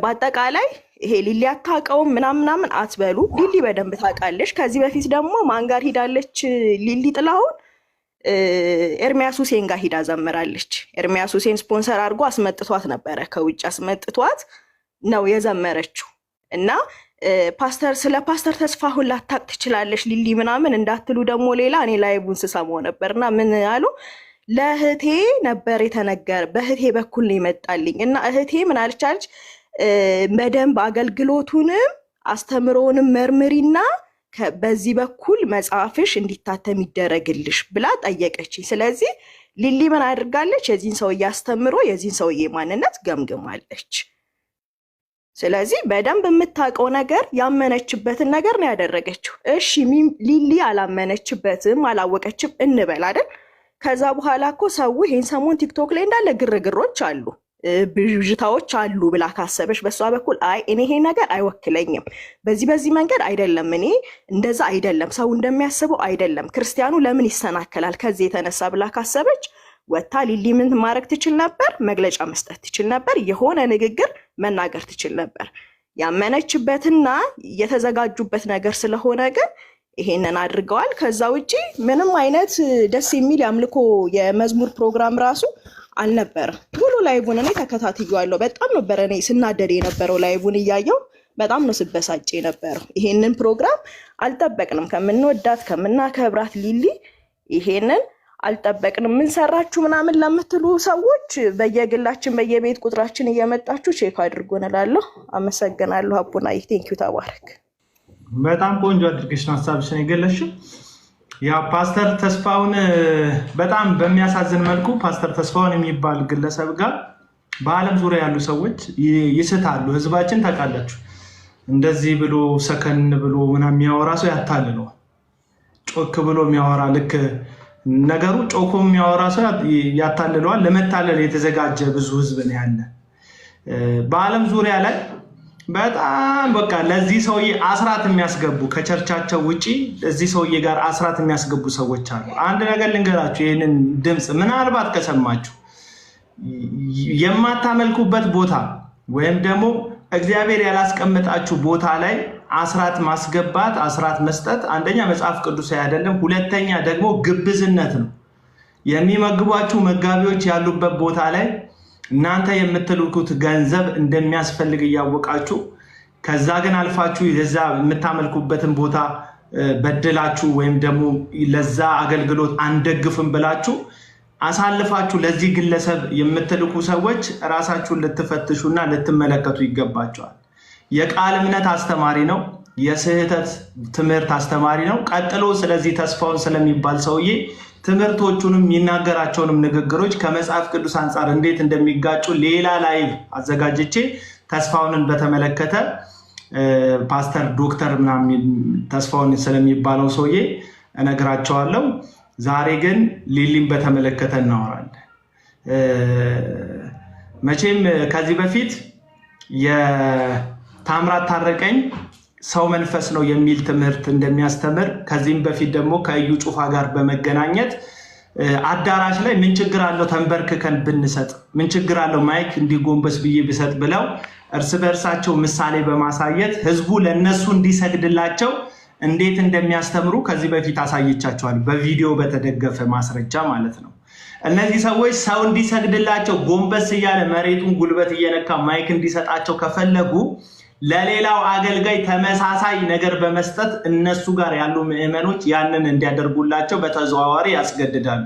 በአጠቃላይ ይሄ ሊሊ አታውቀውም ምናምን አትበሉ። ሊሊ በደንብ ታውቃለች። ከዚህ በፊት ደግሞ ማን ጋር ሂዳለች? ሊሊ ጥላሁን ኤርሚያስ ሁሴን ጋር ሂዳ ዘምራለች። ኤርሚያስ ሁሴን ስፖንሰር አድርጎ አስመጥቷት ነበረ፣ ከውጭ አስመጥቷት ነው የዘመረችው። እና ፓስተር ስለ ፓስተር ተስፋሁን ላታቅ ትችላለሽ ሊሊ ምናምን እንዳትሉ ደግሞ ሌላ እኔ ላይቡን ስሰማው ነበርና ምን አሉ ለእህቴ ነበር የተነገረ በእህቴ በኩል ነው ይመጣልኝ እና እህቴ ምን አለቻለች በደንብ አገልግሎቱንም አስተምሮውንም መርምሪና በዚህ በኩል መጽሐፍሽ እንዲታተም ይደረግልሽ ብላ ጠየቀችኝ። ስለዚህ ሊሊ ምን አድርጋለች? የዚህን ሰውዬ አስተምሮ የዚህን ሰውዬ ማንነት ገምግማለች። ስለዚህ በደንብ የምታውቀው ነገር ያመነችበትን ነገር ነው ያደረገችው። እሺ ሊሊ አላመነችበትም አላወቀችም እንበል አይደል? ከዛ በኋላ እኮ ሰው ይሄን ሰሞን ቲክቶክ ላይ እንዳለ ግርግሮች አሉ ብዥታዎች አሉ ብላ ካሰበች በሷ በኩል አይ እኔ ይሄ ነገር አይወክለኝም፣ በዚህ መንገድ አይደለም፣ እኔ እንደዛ አይደለም፣ ሰው እንደሚያስበው አይደለም፣ ክርስቲያኑ ለምን ይሰናከላል ከዚህ የተነሳ ብላ ካሰበች ወታ ሊሊ ምን ማድረግ ትችል ነበር? መግለጫ መስጠት ትችል ነበር፣ የሆነ ንግግር መናገር ትችል ነበር። ያመነችበትና የተዘጋጁበት ነገር ስለሆነ ግን ይሄንን አድርገዋል። ከዛ ውጪ ምንም አይነት ደስ የሚል ያምልኮ የመዝሙር ፕሮግራም ራሱ አልነበረም። ሙሉ ላይቡን እኔ ተከታትያለሁ። በጣም ነበር እኔ ስናደድ የነበረው ላይቡን እያየው በጣም ነው ስበሳጭ የነበረው። ይሄንን ፕሮግራም አልጠበቅንም ከምንወዳት ከምናከብራት ሊሊ ይሄንን አልጠበቅንም። ምን ሰራችሁ ምናምን ለምትሉ ሰዎች በየግላችን በየቤት ቁጥራችን እየመጣችሁ ቼክ አድርጎን እላለሁ። አመሰግናለሁ። አቡናይ ቴንኪው ተባረክ። በጣም ቆንጆ አድርገሽ ነው ሐሳብሽን የገለጽሽው። ያ ፓስተር ተስፋውን በጣም በሚያሳዝን መልኩ ፓስተር ተስፋውን የሚባል ግለሰብ ጋር በዓለም ዙሪያ ያሉ ሰዎች ይስታሉ። ህዝባችን ታውቃላችሁ፣ እንደዚህ ብሎ ሰከን ብሎ ምናምን የሚያወራ ሰው ያታልለው። ጮክ ብሎ የሚያወራ ልክ ነገሩ ጮኮ የሚያወራ ሰው ያታልለዋል። ለመታለል የተዘጋጀ ብዙ ህዝብ ነው ያለ በዓለም ዙሪያ ላይ። በጣም በቃ ለዚህ ሰውዬ አስራት የሚያስገቡ ከቸርቻቸው ውጪ እዚህ ሰውዬ ጋር አስራት የሚያስገቡ ሰዎች አሉ። አንድ ነገር ልንገራችሁ፣ ይህንን ድምፅ ምናልባት ከሰማችሁ የማታመልኩበት ቦታ ወይም ደግሞ እግዚአብሔር ያላስቀምጣችሁ ቦታ ላይ አስራት ማስገባት አስራት መስጠት አንደኛ መጽሐፍ ቅዱሳዊ አይደለም፣ ሁለተኛ ደግሞ ግብዝነት ነው። የሚመግቧችሁ መጋቢዎች ያሉበት ቦታ ላይ እናንተ የምትልኩት ገንዘብ እንደሚያስፈልግ እያወቃችሁ ከዛ ግን አልፋችሁ የዛ የምታመልኩበትን ቦታ በድላችሁ ወይም ደግሞ ለዛ አገልግሎት አንደግፍም ብላችሁ አሳልፋችሁ ለዚህ ግለሰብ የምትልኩ ሰዎች ራሳችሁን ልትፈትሹና ልትመለከቱ ይገባቸዋል። የቃል እምነት አስተማሪ ነው፣ የስህተት ትምህርት አስተማሪ ነው። ቀጥሎ ስለዚህ ተስፋውን ስለሚባል ሰውዬ ትምህርቶቹንም የሚናገራቸውንም ንግግሮች ከመጽሐፍ ቅዱስ አንጻር እንዴት እንደሚጋጩ ሌላ ላይቭ አዘጋጅቼ ተስፋውንን በተመለከተ ፓስተር ዶክተር ምናምን ተስፋውን ስለሚባለው ሰውዬ እነግራቸዋለሁ። ዛሬ ግን ሊሊን በተመለከተ እናወራለን። መቼም ከዚህ በፊት የታምራት ታረቀኝ ሰው መንፈስ ነው የሚል ትምህርት እንደሚያስተምር ከዚህም በፊት ደግሞ ከእዩ ጩፋ ጋር በመገናኘት አዳራሽ ላይ ምን ችግር አለው ተንበርክከን ብንሰጥ፣ ምን ችግር አለው ማይክ እንዲጎንበስ ብዬ ብሰጥ ብለው እርስ በእርሳቸው ምሳሌ በማሳየት ህዝቡ ለነሱ እንዲሰግድላቸው እንዴት እንደሚያስተምሩ ከዚህ በፊት አሳይቻቸዋል፣ በቪዲዮ በተደገፈ ማስረጃ ማለት ነው። እነዚህ ሰዎች ሰው እንዲሰግድላቸው ጎንበስ እያለ መሬቱን ጉልበት እየነካ ማይክ እንዲሰጣቸው ከፈለጉ ለሌላው አገልጋይ ተመሳሳይ ነገር በመስጠት እነሱ ጋር ያሉ ምዕመኖች ያንን እንዲያደርጉላቸው በተዘዋዋሪ ያስገድዳሉ።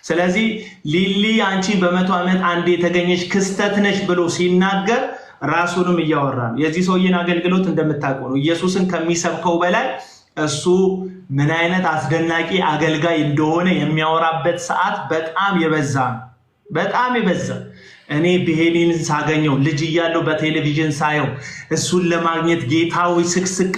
ስለዚህ ሊሊ አንቺ በመቶ ዓመት አንዴ የተገኘች ክስተት ነሽ ብሎ ሲናገር ራሱንም እያወራ ነው። የዚህ ሰውዬን አገልግሎት እንደምታውቀው ነው። ኢየሱስን ከሚሰብከው በላይ እሱ ምን አይነት አስደናቂ አገልጋይ እንደሆነ የሚያወራበት ሰዓት በጣም የበዛ ነው። በጣም የበዛ እኔ ብሄኒንን ሳገኘው ልጅ እያለው በቴሌቪዥን ሳየው እሱን ለማግኘት ጌታዊ ስቅስቅ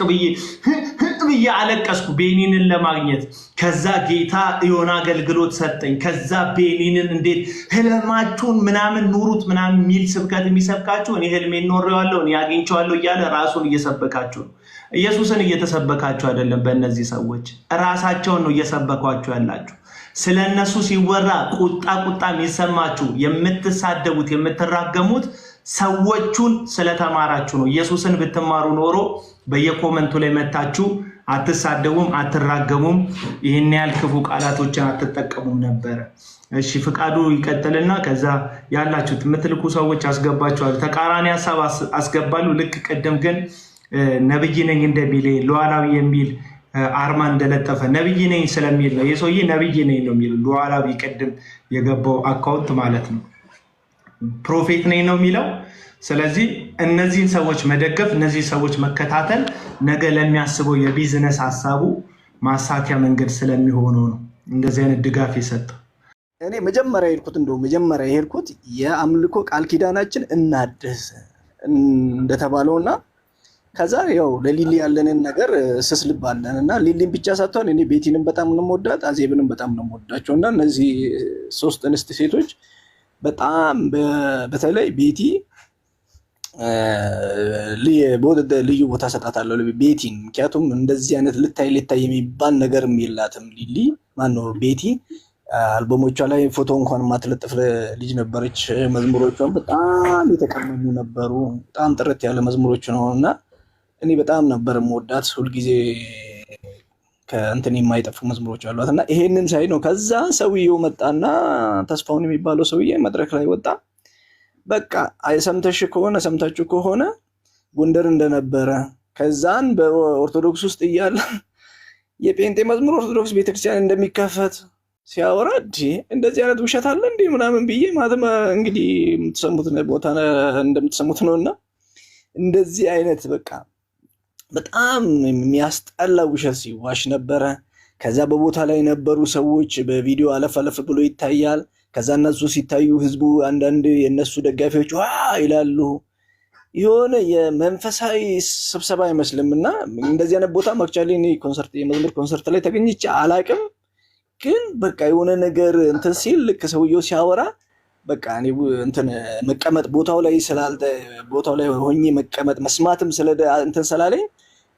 ብዬ አለቀስኩ ቤኒንን ለማግኘት። ከዛ ጌታ የሆነ አገልግሎት ሰጠኝ። ከዛ ቤኒንን እንዴት ህልማችሁን ምናምን ኑሩት ምናምን የሚል ስብከት የሚሰብካችሁ እኔ ህልሜን ኖሬዋለሁ እኔ አግኝቼዋለሁ እያለ ራሱን እየሰበካችሁ ነው። ኢየሱስን እየተሰበካችሁ አይደለም። በእነዚህ ሰዎች ራሳቸውን ነው እየሰበኳችሁ ያላችሁ። ስለነሱ ሲወራ ቁጣ የሚሰማችሁ የምትሳደቡት የምትራገሙት ሰዎቹን ስለተማራችሁ ነው። ኢየሱስን ብትማሩ ኖሮ በየኮመንቱ ላይ መታችሁ አትሳደቡም፣ አትራገሙም፣ ይህን ያህል ክፉ ቃላቶችን አትጠቀሙም ነበረ። እሺ ፍቃዱ ይቀጥልና ከዛ ያላችሁት የምትልኩ ሰዎች አስገባችኋል። ተቃራኒ ሀሳብ አስገባሉ። ልክ ቅድም ግን ነብይ ነኝ እንደሚል ሉዓላዊ የሚል አርማ እንደለጠፈ ነብይ ነኝ ስለሚል ነው የሰውዬ ነብይ ነኝ ነው የሚለው ሉዓላዊ ቅድም የገባው አካውንት ማለት ነው ፕሮፌት ነኝ ነው የሚለው ስለዚህ እነዚህን ሰዎች መደገፍ እነዚህ ሰዎች መከታተል ነገ ለሚያስበው የቢዝነስ ሐሳቡ ማሳኪያ መንገድ ስለሚሆነው ነው እንደዚህ አይነት ድጋፍ ይሰጣል እኔ መጀመሪያ የሄድኩት የአምልኮ ቃል ኪዳናችን እናድስ እንደተባለውና ከዛ ያው ለሊሊ ያለንን ነገር ስስልባለንና ሊሊን ብቻ ሳትሆን እኔ ቤቲንም በጣም ነው የምወዳት አዜብንም በጣም ነው የምወዳቸውና እነዚህ ሶስት እንስት ሴቶች በጣም በተለይ ቤቲ ልዩ ቦታ ሰጣታለሁ ቤቲን ምክንያቱም እንደዚህ አይነት ልታይ የሚባል ነገርም የላትም ሊሊ ማነው ቤቲ አልበሞቿ ላይ ፎቶ እንኳን ማትለጥፍ ልጅ ነበረች መዝሙሮቿን በጣም የተቀመሙ ነበሩ በጣም ጥርት ያለ መዝሙሮች ነውና እኔ በጣም ነበር የምወዳት ሁሉ ጊዜ ከእንትን የማይጠፉ መዝሙሮች አሏትና ይሄንን ሳይ ነው ከዛ ሰውየው መጣና ተስፋውን የሚባለው ሰውዬ መድረክ ላይ ወጣ በቃ ሰምታችሁ ከሆነ ጎንደር እንደነበረ ከዛን በኦርቶዶክስ ውስጥ እያለ የጴንጤ መዝሙር ኦርቶዶክስ ቤተክርስቲያን እንደሚከፈት ሲያወራ እንደዚህ አይነት ውሸት አለ እንዴ ምናምን ብዬ ማለት እንግዲህ የምትሰሙት ቦታ እንደምትሰሙት ነውና እንደዚህ አይነት በቃ በጣም የሚያስጠላ ውሸት ሲዋሽ ነበረ ከዛ በቦታ ላይ የነበሩ ሰዎች በቪዲዮ አለፍ ብሎ ይታያል ከዛ እነሱ ሲታዩ ህዝቡ አንዳንድ የነሱ ደጋፊዎች ዋ ይላሉ የሆነ የመንፈሳዊ ስብሰባ አይመስልምና እንደዚህ አይነት ቦታ ማክቻሊ እኔ የመዝሙር ኮንሰርት ላይ ተገኝቼ አላቅም ግን በቃ የሆነ ነገር እንትን ሲል ልክ ሰውየው ሲያወራ በቃ እኔ እንትን መቀመጥ ቦታው ላይ ሆኜ መቀመጥ መስማትም እንትን ስላለኝ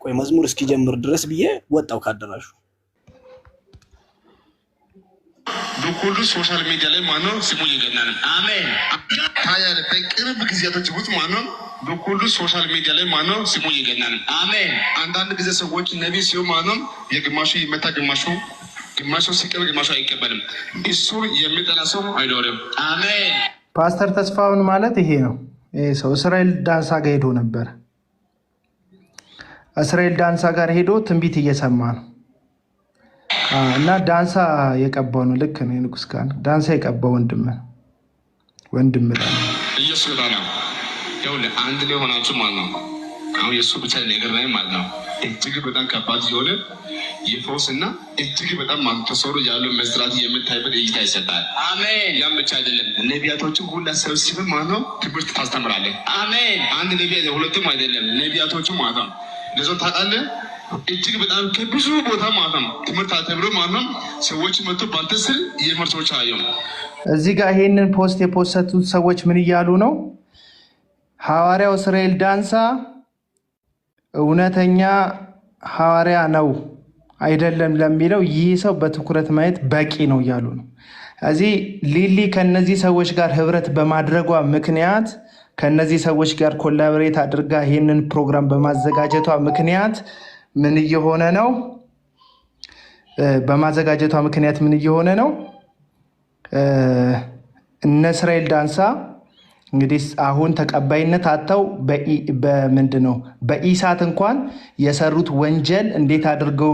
ቆይ መዝሙር እስኪጀምር ድረስ ብዬ ወጣው ካደራሹ በሁሉ ሶሻል ሚዲያ ላይ ማነው ስሙ ይገናል አሜን ታያለ በቅርብ ጊዜያቶች ውስጥ ማነው በሁሉ ሶሻል ሚዲያ ላይ ማነው ስሙ ይገናል አሜን አንዳንድ ጊዜ ሰዎች ነብይ ሲሆን ማነው የግማሹ ይመታ ግማሹ ሲቀበል ግማሹ አይቀበልም እሱ የሚጠላ ሰው አይኖርም አሜን ፓስተር ተስፋውን ማለት ይሄ ነው ይሄ ሰው እስራኤል ዳንሳ ጋር ሄዶ ነበር እስራኤል ዳንሳ ጋር ሄዶ ትንቢት እየሰማ ነው እና ዳንሳ የቀባው ነው ልክ ነው ንጉስ ካን ዳንሳ የቀባው ወንድም ነው ኢየሱስ ነው ያው አንድ ላይ ሆናችሁ ማለት ነው አሁን የሱ ብቻ ነገር ላይ ማለት ነው እጅግ በጣም ከባድ የሆነ የፈውስና እጅግ በጣም ተሰሩ ያለው መስራት የምታይበት እይታ ይሰጣል አሜን ያም ብቻ አይደለም ነቢያቶቹ ሁሉ ሰብስበ ማለት ነው ትምህርት ታስተምራለህ አሜን አንድ ነቢይ ሁለቱም አይደለም ነቢያቶቹ ማለት ነው ለዞ ታውቃለህ እጅግ በጣም ከብዙ ቦታ ማለት ነው ትምህርት አተብሮ ማለት ነው ሰዎች መጥቶ ባንተ ስር የመርሶች አየው እዚህ ጋር ይሄንን ፖስት የፖስተቱት ሰዎች ምን እያሉ ነው ሐዋርያው እስራኤል ዳንሳ እውነተኛ ሐዋርያ ነው አይደለም ለሚለው ይህ ሰው በትኩረት ማየት በቂ ነው እያሉ ነው እዚህ ሊሊ ከነዚህ ሰዎች ጋር ህብረት በማድረጓ ምክንያት ከነዚህ ሰዎች ጋር ኮላቦሬት አድርጋ ይሄንን ፕሮግራም በማዘጋጀቷ ምክንያት ምን እየሆነ ነው እነ እስራኤል ዳንሳ እንግዲህ አሁን ተቀባይነት አጣው በምንድነው በኢሳት እንኳን የሰሩት ወንጀል እንዴት አድርገው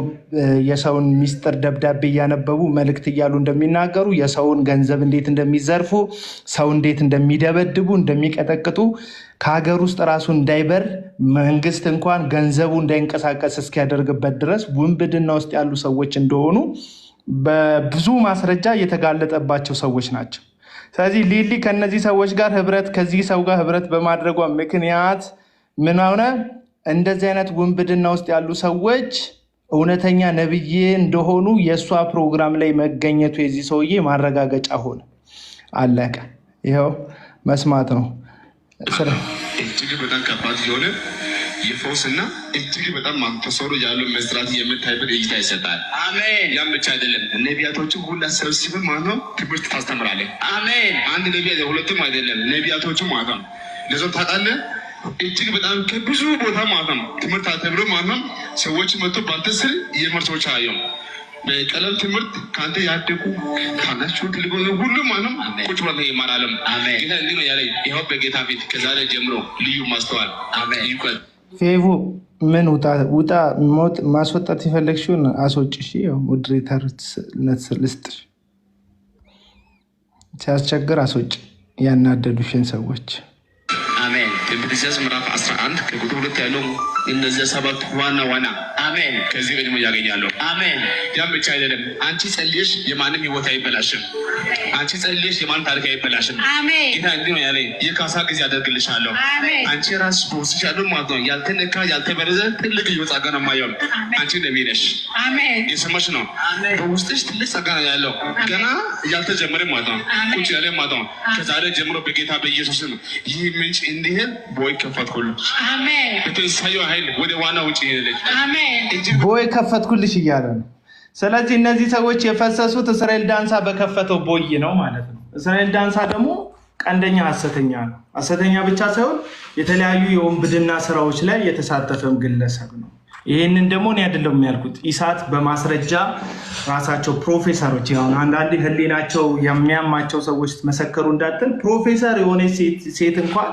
የሰውን ሚስጥር ደብዳቤ ያነበቡ መልእክት ይያሉ እንደሚናገሩ የሰውን ገንዘብ እንዴት እንደሚዘርፉ ሰው እንዴት እንደሚደበድቡ እንደሚቀጠቅጡ ከሀገር ውስጥ ራሱ እንዳይበር መንግስት እንኳን ገንዘቡ እንዳይንቀሳቀስ እስኪያደርግበት ድረስ ውንብድና ውስጥ ያሉ ሰዎች እንደሆኑ በብዙ ማስረጃ የተጋለጠባቸው ሰዎች ናቸው ስለዚህ ሊሊ ከነዚህ ሰዎች ጋር ከዚህ ሰው ጋር ህብረት በማድረጓ ምክንያት ምን ሆነ እንደዚህ አይነት ውንብድና ውስጥ ያሉ ሰዎች እውነተኛ ነብይ እንደሆኑ የሷ ፕሮግራም ላይ መገኘቱ የዚህ ሰውዬ ማረጋገጫ ሆነ አለቀ ይሄው መስማት ነው እጅግ በጣም ከባድ የሆነ የፈውስና እጅግ በጣም ተሰሩ ያለው መስራት የምታይበት እይታ ይሰጣል አሜን ያም ብቻ አይደለም ነቢያቶቹ ሁሉ ሰብስበ ማለት ነው ትምህርት ታስተምራለህ አሜን አንድ ነቢይ ሁለቱም አይደለም ነቢያቶቹ ማለት ነው ለዞ ታውቃለህ እጅግ በጣም ከብዙ ቦታ ማለት ነው ትምህርት አተብሮ ማለት ነው ሰዎች መጥቶ ባንተ ስር የመርሶች አየው በቀለም ትምህርት ካንተ ያደጉ ካናችሁ ትልቁ ሁሉ ማለት ነው ቁጭ ብለው ይማራሉ አሜን ጌታ እንዲህ ነው ያለኝ ይኸው በጌታ ፊት ከዛሬ ጀምሮ ልዩ ማስተዋል አሜን ይቆይ ፌቮ ምን ውጣ ማስወጣት የፈለግሽውን አስወጭ። እሺ ያው ሞዴሬተርነት ልስጥሽ። ሲያስቸግር አስወጭ ያናደዱሽን ሰዎች። አሜን። ትንቢተ ኢሳይያስ ምዕራፍ 11 ከቁጥር 2 ያለው እነዚህ 7 ዋና አሜን ከዚህ ቀድሞ ያገኛለሁ። አሜን። ያም ብቻ አይደለም። አንቺ ጸልየሽ የማንም ህይወት አይበላሽም። አንቺ ጸልየሽ የማንም ታሪክ አይበላሽም። አሜን። ጌታ እንዲህ ነው ያለኝ፣ የካሳ ጊዜ አደርግልሻለሁ። አንቺ ራስሽ በውስጥሽ ያለው ማለት ነው ያልተነካ ያልተበረዘ ትልቅ ህይወት ጸጋ ነው የማየው። አንቺ ነቢይ ነሽ። አሜን። የሰማሽ ነው። በውስጥሽ ትልቅ ጸጋ ነው ያለው፣ ገና ያልተጀመረ ማለት ነው። ቁጭ ያለ ማለት ነው። ከዛሬ ጀምሮ በጌታ በኢየሱስ ስም ይህ ምንጭ እንዲሄድ ቦይ ከፈትኩልሽ። አሜን። በትንሳኤው ኃይል ወደ ዋና ውጭ ይሄድልሽ። አሜን። ቦይ ከፈትኩልሽ እያለ ነው። ስለዚህ እነዚህ ሰዎች የፈሰሱት እስራኤል ዳንሳ በከፈተው ቦይ ነው ማለት ነው። እስራኤል ዳንሳ ደግሞ ቀንደኛ ሐሰተኛ ነው። ሐሰተኛ ብቻ ሳይሆን የተለያዩ የወንብድና ስራዎች ላይ የተሳተፈም ግለሰብ ነው። ይህንን ደግሞ እኔ አይደለም ያልኩት፣ ኢሳት በማስረጃ ራሳቸው ፕሮፌሰሮች፣ አሁን አንዳንድ ህሊናቸው የሚያማቸው ሰዎች መሰከሩ እንዳትል፣ ፕሮፌሰር የሆነ ሴት እንኳን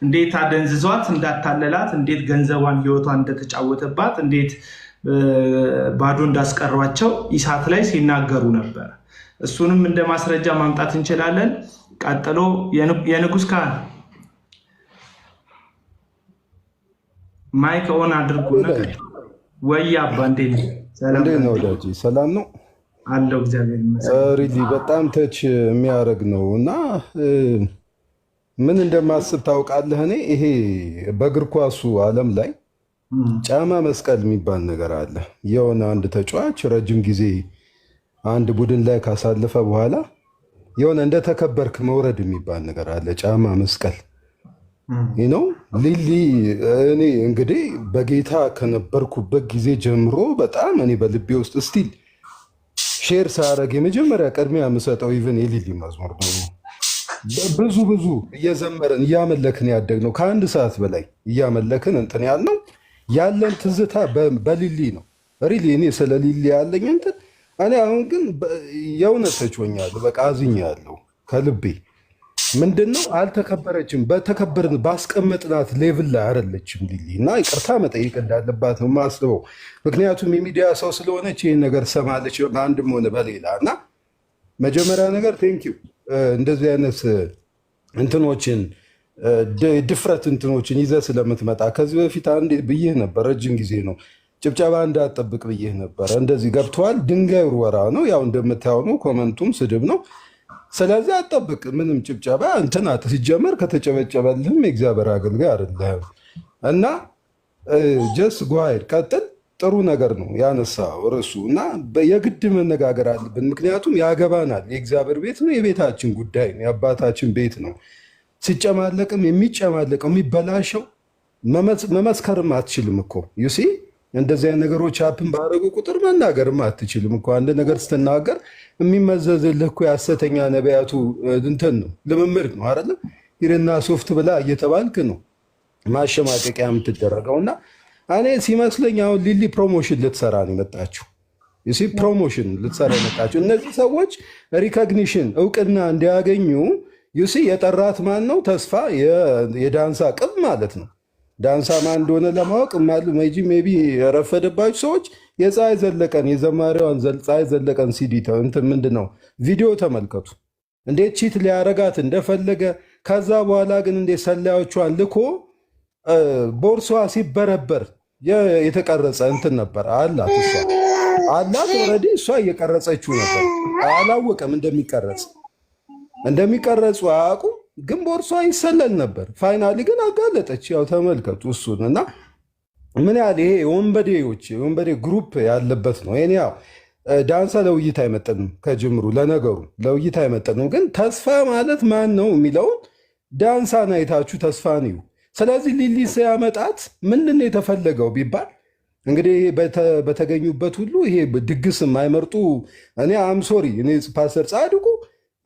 እንዴት አደንዝዟት እንዳታለላት፣ እንዴት ገንዘቧን ህይወቷን እንደተጫወተባት፣ እንዴት ባዶ እንዳስቀሯቸው ኢሳት ላይ ሲናገሩ ነበር። እሱንም እንደ ማስረጃ ማምጣት እንችላለን። ቀጥሎ የንጉስ ካህን ማይክ ኦን አድርጎ ወይ አባ እንዴት ነው ወዳጅ? ሰላም ነው አለው። እግዚአብሔር ይመስገን። ሪሊ በጣም ተች የሚያደርግ ነው እና ምን እንደማስብ ታውቃለህ? እኔ ይሄ በእግር ኳሱ ዓለም ላይ ጫማ መስቀል የሚባል ነገር አለ። የሆነ አንድ ተጫዋች ረጅም ጊዜ አንድ ቡድን ላይ ካሳለፈ በኋላ የሆነ እንደተከበርክ መውረድ የሚባል ነገር አለ። ጫማ መስቀል ነው። ሊሊ እኔ እንግዲህ በጌታ ከነበርኩበት ጊዜ ጀምሮ በጣም እኔ በልቤ ውስጥ ስቲል ሼር ሳያደርግ የመጀመሪያ ቅድሚያ የምሰጠው ኢቨን የሊሊ መዝሙር ነው። ብዙ እየዘመረን እያመለክን ያደግነው ከአንድ ሰዓት በላይ እያመለክን እንትን ያልነው ያለን ትዝታ በሊሊ ነው። ሪሊ እኔ ስለ ሊሊ ያለኝ እንትን እኔ አሁን ግን የእውነት ተችሆኛለሁ። በቃ አዝኛለሁ ከልቤ። ምንድነው አልተከበረችም። በተከበርን ባስቀመጥናት ሌቭል ላይ አይደለችም ሊሊ እና ይቅርታ መጠየቅ እንዳለባት ነው የማስበው። ምክንያቱም የሚዲያ ሰው ስለሆነች ይህን ነገር ሰማለች በአንድም ሆነ በሌላ እና መጀመሪያ ነገር ቴንኪው እንደዚህ አይነት እንትኖችን ድፍረት እንትኖችን ይዘህ ስለምትመጣ። ከዚህ በፊት አንድ ብዬህ ነበር፣ ረጅም ጊዜ ነው ጭብጨባ እንዳጠብቅ ብዬህ ነበር። እንደዚህ ገብተዋል። ድንጋይ ውርወራ ነው፣ ያው እንደምታየው ነው። ኮመንቱም ስድብ ነው። ስለዚህ አጠብቅ። ምንም ጭብጨባ እንትን ሲጀመር ከተጨበጨበልህም የእግዚአብሔር አገልጋይ አይደለህም እና ጀስ ጓይድ ቀጥል። ጥሩ ነገር ነው ያነሳው ርዕሱ እና የግድ መነጋገር አለብን። ምክንያቱም ያገባናል። የእግዚአብሔር ቤት ነው፣ የቤታችን ጉዳይ ነው፣ የአባታችን ቤት ነው። ሲጨማለቅም የሚጨማለቀው የሚበላሸው መመስከርም አትችልም እኮ ዩሲ። እንደዚህ አይነት ነገሮች አፕን ባደረጉ ቁጥር መናገርም አትችልም እኮ። አንድ ነገር ስትናገር የሚመዘዝልህ እኮ የሐሰተኛ ነቢያቱ እንትን ነው፣ ልምምድ ነው አይደለም። ሂድና ሶፍት ብላ እየተባልክ ነው ማሸማቀቂያ የምትደረገው እና እኔ ሲመስለኝ አሁን ሊሊ ፕሮሞሽን ልትሰራ ነው የመጣችው። ፕሮሞሽን ልትሰራ የመጣችው እነዚህ ሰዎች ሪኮግኒሽን እውቅና እንዲያገኙ ዩሲ የጠራት ማን ነው? ተስፋ የዳንሳ ቅብ ማለት ነው። ዳንሳ ማን እንደሆነ ለማወቅ ሜቢ የረፈደባችሁ ሰዎች የፀሐይ ዘለቀን የዘማሪዋን ፀሐይ ዘለቀን ሲዲ እንትን ምንድን ነው ቪዲዮ ተመልከቱ። እንዴት ቺት ሊያረጋት እንደፈለገ ከዛ በኋላ ግን እንዴት ሰላዮቿን ልኮ ቦርሷ ሲበረበር የተቀረጸ እንትን ነበር አላት። እሷ አላት ኦልሬዲ እሷ እየቀረጸችው ነበር። አላወቀም እንደሚቀረጹ አያውቁም፣ ግን ቦርሷ ይሰለል ነበር። ፋይናሊ ግን አጋለጠች። ያው ተመልከቱ እሱን እና ምን ያህል ይሄ የወንበዴ ግሩፕ ያለበት ነው። ይሄን ያው ዳንሳ ለውይይት አይመጥንም ከጅምሩ። ለነገሩ ለውይይት አይመጥንም፣ ግን ተስፋ ማለት ማን ነው የሚለውን ዳንሳን አይታችሁ ተስፋን እዩ። ስለዚህ ሊሊ ሲያመጣት ምንድን ነው የተፈለገው ቢባል እንግዲህ በተገኙበት ሁሉ ይሄ ድግስ የማይመርጡ እኔ አምሶሪ እኔ ፓስተር ጻድቁ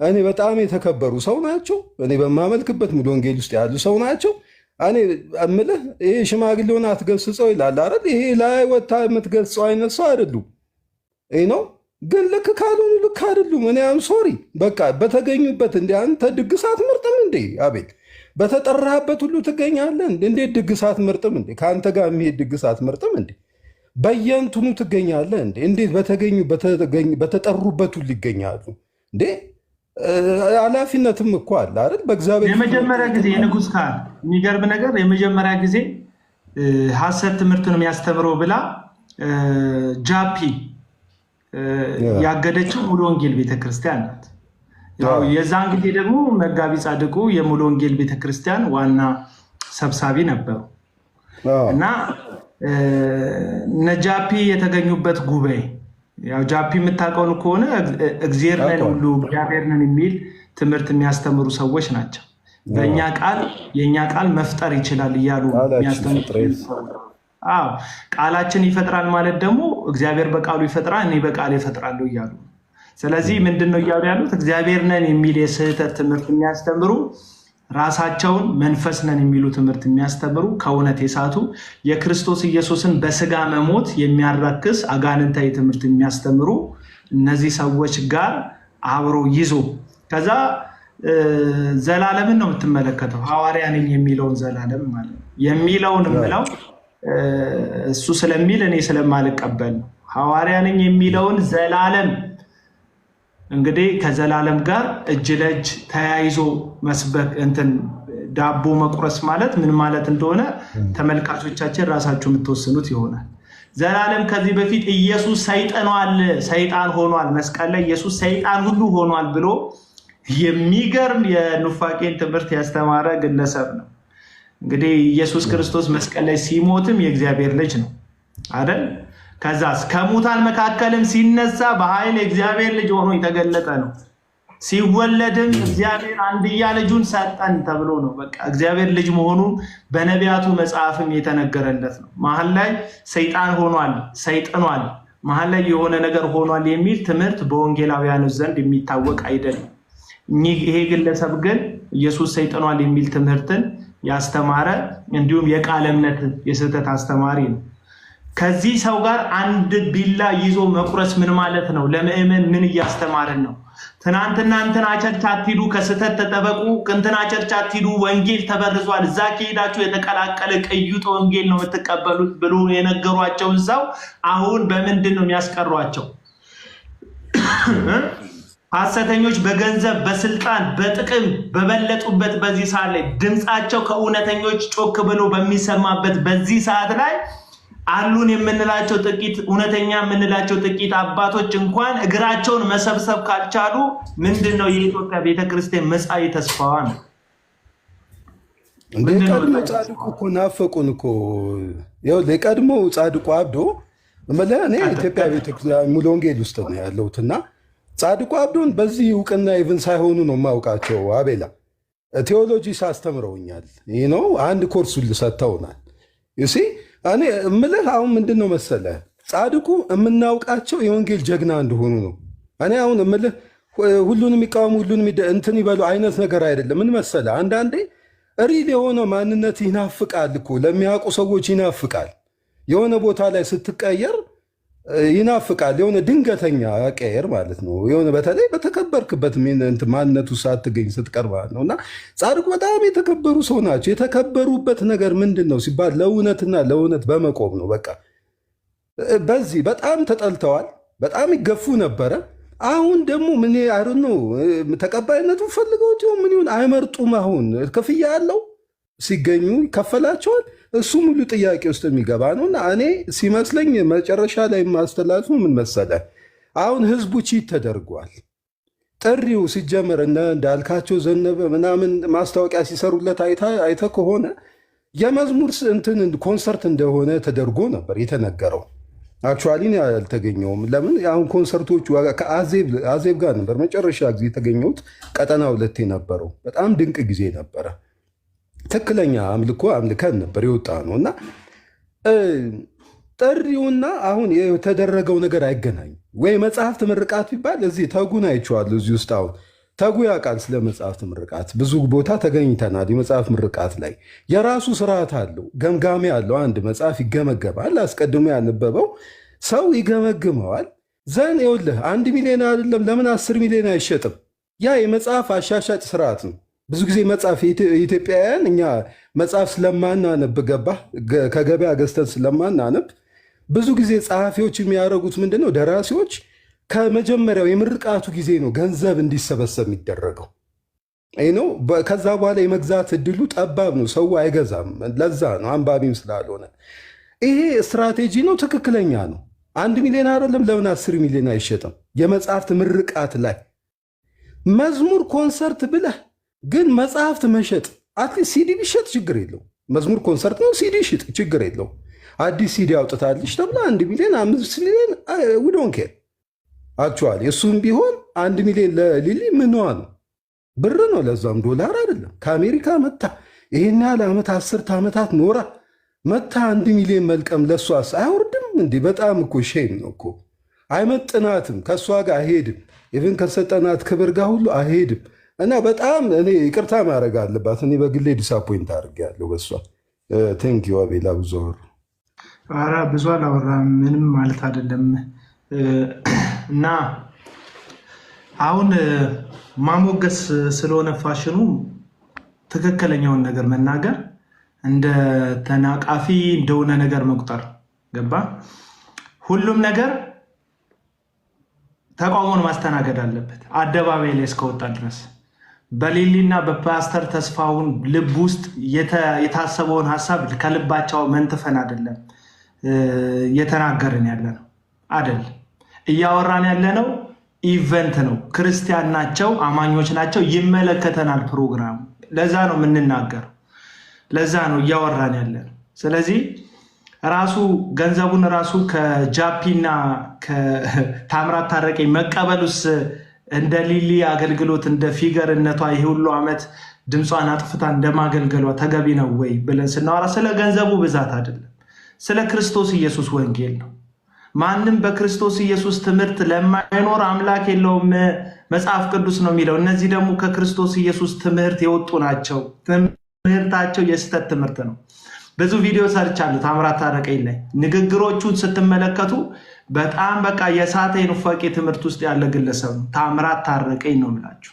እኔ በጣም የተከበሩ ሰው ናቸው። እኔ በማመልክበት ሙሉ ወንጌል ውስጥ ያሉ ሰው ናቸው። እኔ እምልህ ይሄ ሽማግሌውን አትገስጸው ይላል አይደል? ይሄ ላይ ወታ የምትገስጸው አይነት ሰው አይደሉም። ይህ ነው ግን ልክ ካልሆኑ ልክ አይደሉም። እኔ አምሶሪ በቃ በተገኙበት እንደ አንተ ድግስ አትመርጥም እንዴ አቤል? በተጠራህበት ሁሉ ትገኛለህ እንዴ? እንዴት ድግስ አትመርጥም እንዴ? ከአንተ ጋር የሚሄድ ድግስ አትመርጥም እንዴ? በየእንትኑ ትገኛለህ እንዴ? እንዴት በተጠሩበት ሁሉ ይገኛሉ እንዴ? ኃላፊነትም እኮ አለ አይደል? በእግዚአብሔር የመጀመሪያ ጊዜ የንጉሥ ካህን የሚገርም ነገር የመጀመሪያ ጊዜ ሐሰት ትምህርት ነው የሚያስተምረው ብላ ጃፒ ያገደችው ሙሉ ወንጌል ቤተክርስቲያን ናት። ያው የዛን ጊዜ ደግሞ መጋቢ ጻድቁ የሙሉ ወንጌል ቤተክርስቲያን ዋና ሰብሳቢ ነበሩ እና ነጃፒ የተገኙበት ጉባኤ ያው ጃፒ የምታውቀውን ከሆነ እግዚአብሔር ነን ሁሉ እግዚአብሔር ነን የሚል ትምህርት የሚያስተምሩ ሰዎች ናቸው። በእኛ ቃል የእኛ ቃል መፍጠር ይችላል እያሉ የሚያስተምሩ ቃላችን ይፈጥራል ማለት ደግሞ እግዚአብሔር በቃሉ ይፈጥራል እኔ በቃል ይፈጥራለሁ እያሉ። ስለዚህ ምንድነው እያሉ ያሉት? እግዚአብሔር ነን የሚል የስህተት ትምህርት የሚያስተምሩ ራሳቸውን መንፈስ ነን የሚሉ ትምህርት የሚያስተምሩ ከእውነት የሳቱ የክርስቶስ ኢየሱስን በስጋ መሞት የሚያራክስ አጋንንታዊ ትምህርት የሚያስተምሩ እነዚህ ሰዎች ጋር አብሮ ይዞ ከዛ ዘላለምን ነው የምትመለከተው። ሐዋርያ ነኝ የሚለውን ዘላለም ማለት የሚለውን ምለው እሱ ስለሚል እኔ ስለማልቀበል ነው። ሐዋርያ ነኝ የሚለውን ዘላለም እንግዲህ ከዘላለም ጋር እጅ ለእጅ ተያይዞ መስበክ እንትን ዳቦ መቁረስ ማለት ምን ማለት እንደሆነ ተመልካቾቻችን ራሳችሁ የምትወስኑት ይሆናል። ዘላለም ከዚህ በፊት ኢየሱስ ሰይጣን ሆኗል፣ መስቀል ላይ ኢየሱስ ሰይጣን ሁሉ ሆኗል ብሎ የሚገርም የኑፋቄን ትምህርት ያስተማረ ግለሰብ ነው። እንግዲህ ኢየሱስ ክርስቶስ መስቀል ላይ ሲሞትም የእግዚአብሔር ልጅ ነው አይደል? ከዛስ ከሙታን መካከልም ሲነሳ በኃይል የእግዚአብሔር ልጅ ሆኖ የተገለጠ ነው። ሲወለድም እግዚአብሔር አንድያ ልጁን ሰጠን ተብሎ ነው። በቃ እግዚአብሔር ልጅ መሆኑ በነቢያቱ መጽሐፍም የተነገረለት ነው። መሀል ላይ ሰይጣን ሆኗል፣ ሰይጥኗል፣ መሀል ላይ የሆነ ነገር ሆኗል የሚል ትምህርት በወንጌላውያኑ ዘንድ የሚታወቅ አይደለም። ይሄ ግለሰብ ግን ኢየሱስ ሰይጥኗል የሚል ትምህርትን ያስተማረ እንዲሁም የቃል እምነት የስህተት አስተማሪ ነው። ከዚህ ሰው ጋር አንድ ቢላ ይዞ መቁረስ ምን ማለት ነው? ለምእመን ምን እያስተማርን ነው? ትናንትና እንትና ቸርች አትሂዱ፣ ከስህተት ተጠበቁ፣ እንትና ቸርች አትሂዱ፣ ወንጌል ተበርዟል፣ እዛ ከሄዳችሁ የተቀላቀለ ቅዩጥ ወንጌል ነው የምትቀበሉት ብሎ የነገሯቸውን ሰው አሁን በምንድን ነው የሚያስቀሯቸው? ሐሰተኞች በገንዘብ በስልጣን በጥቅም በበለጡበት በዚህ ሰዓት ላይ ድምፃቸው ከእውነተኞች ጮክ ብሎ በሚሰማበት በዚህ ሰዓት ላይ አሉን የምንላቸው ጥቂት እውነተኛ የምንላቸው ጥቂት አባቶች እንኳን እግራቸውን መሰብሰብ ካልቻሉ ምንድነው የኢትዮጵያ ቤተክርስቲያን መጻኢ ተስፋዋ ነው? ቀድሞ ጻድቁ እኮ ናፈቁን እኮ ቀድሞ ጻድቁ አብዶ እኔ ኢትዮጵያ ቤተክርስቲያን ሙሉ ወንጌል ውስጥ ነው ያለሁትና ጻድቁ አብዶን በዚህ እውቅና ኢቭን ሳይሆኑ ነው የማውቃቸው። አቤላ ቴዎሎጂ ሳስተምረውኛል። ይህ ነው አንድ ኮርስ ሰጥተውናል። ዩሲ እኔ እምልህ አሁን ምንድን ነው መሰለህ ጻድቁ የምናውቃቸው የወንጌል ጀግና እንደሆኑ ነው። እኔ አሁን እምልህ ሁሉንም የሚቃወሙ ሁሉንም እንትን ይበሉ አይነት ነገር አይደለም። ምን መሰለህ አንዳንዴ ሪል የሆነ ማንነት ይናፍቃል እኮ ለሚያውቁ ሰዎች ይናፍቃል። የሆነ ቦታ ላይ ስትቀየር ይናፍቃል። የሆነ ድንገተኛ ቀየር ማለት ነው። የሆነ በተለይ በተከበርክበት ማንነቱ ሳትገኝ ስትቀር ማለት ነው። እና ጻድቁ በጣም የተከበሩ ሰው ናቸው። የተከበሩበት ነገር ምንድን ነው ሲባል ለእውነትና ለእውነት በመቆም ነው። በቃ በዚህ በጣም ተጠልተዋል። በጣም ይገፉ ነበረ። አሁን ደግሞ ምን አይሩ ነው ተቀባይነቱ ፈልገው ምን ይሁን አይመርጡም። አሁን ክፍያ አለው ሲገኙ ይከፈላቸዋል። እሱም ሁሉ ጥያቄ ውስጥ የሚገባ ነው። እና እኔ ሲመስለኝ መጨረሻ ላይ ማስተላልፉ ምን መሰለ አሁን ህዝቡ ቺት ተደርጓል። ጥሪው ሲጀመር እንዳልካቸው ዘነበ ምናምን ማስታወቂያ ሲሰሩለት አይተ ከሆነ የመዝሙር እንትን ኮንሰርት እንደሆነ ተደርጎ ነበር የተነገረው። አክቹዋሊ ያልተገኘውም ለምን አሁን ኮንሰርቶቹ ከአዜብ ጋር ነበር መጨረሻ ጊዜ የተገኘሁት። ቀጠና 2 ነበረው። በጣም ድንቅ ጊዜ ነበረ። ትክክለኛ አምልኮ አምልከን ነበር የወጣ ነው። እና ጥሪውና አሁን የተደረገው ነገር አይገናኝም። ወይ መጽሐፍት ምርቃት ቢባል እዚህ ተጉን አይቼዋለሁ። እዚህ ውስጥ አሁን ተጉ ያውቃል ስለ መጽሐፍት ምርቃት። ብዙ ቦታ ተገኝተናል። የመጽሐፍ ምርቃት ላይ የራሱ ስርዓት አለው፣ ገምጋሚ አለው። አንድ መጽሐፍ ይገመገማል። አስቀድሞ ያነበበው ሰው ይገመግመዋል። ዘን ይኸውልህ 1 ሚሊዮን አይደለም ለምን 10 ሚሊዮን አይሸጥም? ያ የመጽሐፍ አሻሻጭ ስርዓት ነው። ብዙ ጊዜ መጽሐፍ ኢትዮጵያውያን እኛ መጽሐፍ ስለማናነብ ከገበያ ገዝተን ስለማናነብ ብዙ ጊዜ ጸሐፊዎች የሚያደርጉት ምንድነው? ደራሲዎች ከመጀመሪያው የምርቃቱ ጊዜ ነው ገንዘብ እንዲሰበሰብ የሚደረገው ነው። ከዛ በኋላ የመግዛት እድሉ ጠባብ ነው፣ ሰው አይገዛም። ለዛ ነው አንባቢም ስላልሆነ። ይሄ ስትራቴጂ ነው፣ ትክክለኛ ነው። 1 ሚሊዮን አይደለም ለምን 10 ሚሊዮን አይሸጥም? የመጽሐፍት ምርቃት ላይ መዝሙር ኮንሰርት ብለህ ግን መጽሐፍት መሸጥ አትሊስት ሲዲ ቢሸጥ ችግር የለው። መዝሙር ኮንሰርት ነው፣ ሲዲ ሽጥ ችግር የለው። አዲስ ሲዲ አውጥታለች ተብላ 1 ሚሊዮን 5 ሚሊዮን ዊዶን ኬር አክቹዋሊ። እሱም ቢሆን 1 ሚሊዮን ለሊሊ ምንዋ ነው? ብር ነው፣ ለዛም ዶላር አይደለም። ከአሜሪካ መታ ይሄን ያህል ዓመት 10 ዓመታት ኖራ መታ 1 ሚሊዮን መልቀም ለሷስ አይወርድም እንዴ? በጣም እኮ ሼም ነው እኮ። አይመጥናትም፣ ከእሷ ጋር አይሄድም። ኢቭን ከሰጠናት ክብር ጋር ሁሉ አይሄድም። እና በጣም እኔ ይቅርታ ማድረግ አለባት። እኔ በግሌ ዲሳፖይንት አድርጌያለሁ በሷ። ቴንክ ዩ አቤላ። ብዙ አወራ። ኧረ ብዙ አላወራም፣ ምንም ማለት አይደለም። እና አሁን ማሞገስ ስለሆነ ፋሽኑ ትክክለኛውን ነገር መናገር እንደ ተናቃፊ እንደሆነ ነገር መቁጠር ገባ። ሁሉም ነገር ተቃውሞን ማስተናገድ አለበት አደባባይ ላይ እስከወጣ ድረስ። በሊሊና በፓስተር ተስፋውን ልብ ውስጥ የታሰበውን ሀሳብ ከልባቸው መንትፈን አይደለም እየተናገርን ያለ ነው አይደል? እያወራን ያለ ነው ኢቨንት ነው። ክርስቲያን ናቸው፣ አማኞች ናቸው፣ ይመለከተናል ፕሮግራሙ። ለዛ ነው የምንናገረው፣ ለዛ ነው እያወራን ያለ ነው። ስለዚህ ራሱ ገንዘቡን ራሱ ከጃፒና ከታምራት ታረቀኝ መቀበሉስ እንደ ሊሊ አገልግሎት እንደ ፊገርነቷ ይሄ ሁሉ ዓመት ድምጿን አጥፍታ እንደማገልገሏ ተገቢ ነው ወይ ብለን ስናወራ ስለ ገንዘቡ ብዛት አይደለም፣ ስለ ክርስቶስ ኢየሱስ ወንጌል ነው። ማንም በክርስቶስ ኢየሱስ ትምህርት ለማይኖር አምላክ የለውም መጽሐፍ ቅዱስ ነው የሚለው። እነዚህ ደግሞ ከክርስቶስ ኢየሱስ ትምህርት የወጡ ናቸው። ትምህርታቸው የስተት ትምህርት ነው። ብዙ ቪዲዮ ሰርቻለሁ ታምራት ታረቀኝ ላይ። ንግግሮቹን ስትመለከቱ በጣም በቃ የሳተ ኑፋቄ ትምህርት ውስጥ ያለ ግለሰብ ነው ታምራት ታረቀኝ ነው የምላችሁ።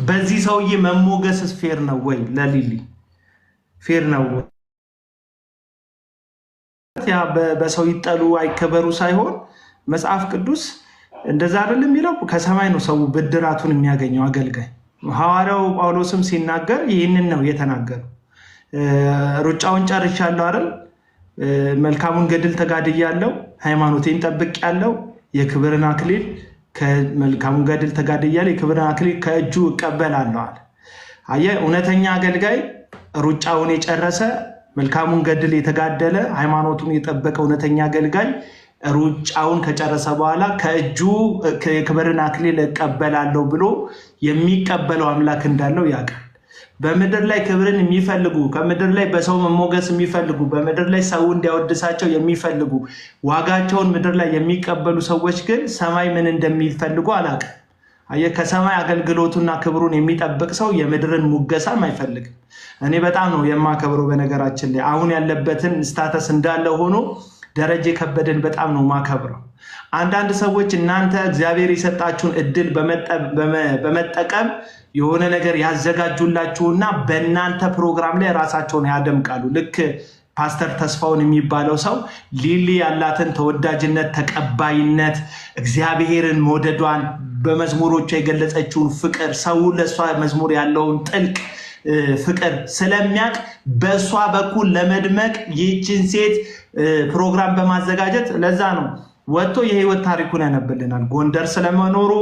በዚህ ሰውዬ መሞገስ ፌር ነው ወይ? ለሊሊ ፌር ነው ወይ? ያ በሰው ይጠሉ አይከበሩ ሳይሆን መጽሐፍ ቅዱስ እንደዛ አይደለም የሚለው። ከሰማይ ነው ሰው ብድራቱን የሚያገኘው አገልጋይ። ሐዋርያው ጳውሎስም ሲናገር ይህንን ነው የተናገረው። ሩጫውን ጨርሻለሁ አይደል? መልካሙን ገድል ተጋድያለሁ፣ ሃይማኖቴን ጠብቄያለሁ፣ የክብርን አክሊል ከመልካሙን ገድል ተጋድያለሁ፣ የክብርን አክሊል ከእጁ እቀበላለሁ አለ። አየህ፣ እውነተኛ አገልጋይ ሩጫውን የጨረሰ መልካሙን ገድል የተጋደለ ሃይማኖቱን የጠበቀ እውነተኛ አገልጋይ ሩጫውን ከጨረሰ በኋላ ከእጁ የክብርን አክሊል እቀበላለሁ ብሎ የሚቀበለው አምላክ እንዳለው ያውቃል። በምድር ላይ ክብርን የሚፈልጉ ከምድር ላይ በሰው መሞገስ የሚፈልጉ በምድር ላይ ሰው እንዲያወድሳቸው የሚፈልጉ ዋጋቸውን ምድር ላይ የሚቀበሉ ሰዎች ግን ሰማይ ምን እንደሚፈልጉ አላውቅም። አየህ፣ ከሰማይ አገልግሎቱና ክብሩን የሚጠብቅ ሰው የምድርን ሙገሳም አይፈልግም። እኔ በጣም ነው የማከብረው። በነገራችን ላይ አሁን ያለበትን ስታተስ እንዳለ ሆኖ ደረጀ ከበደን በጣም ነው ማከብረው። አንዳንድ ሰዎች እናንተ እግዚአብሔር የሰጣችሁን እድል በመጠቀም የሆነ ነገር ያዘጋጁላችሁና በእናንተ ፕሮግራም ላይ ራሳቸውን ያደምቃሉ። ልክ ፓስተር ተስፋውን የሚባለው ሰው ሊሊ ያላትን ተወዳጅነት፣ ተቀባይነት፣ እግዚአብሔርን መውደዷን በመዝሙሮቿ የገለጸችውን ፍቅር፣ ሰው ለእሷ መዝሙር ያለውን ጥልቅ ፍቅር ስለሚያውቅ በእሷ በኩል ለመድመቅ ይህችን ሴት ፕሮግራም በማዘጋጀት ለዛ ነው ወጥቶ የህይወት ታሪኩን ያነብልናል። ጎንደር ስለመኖሩ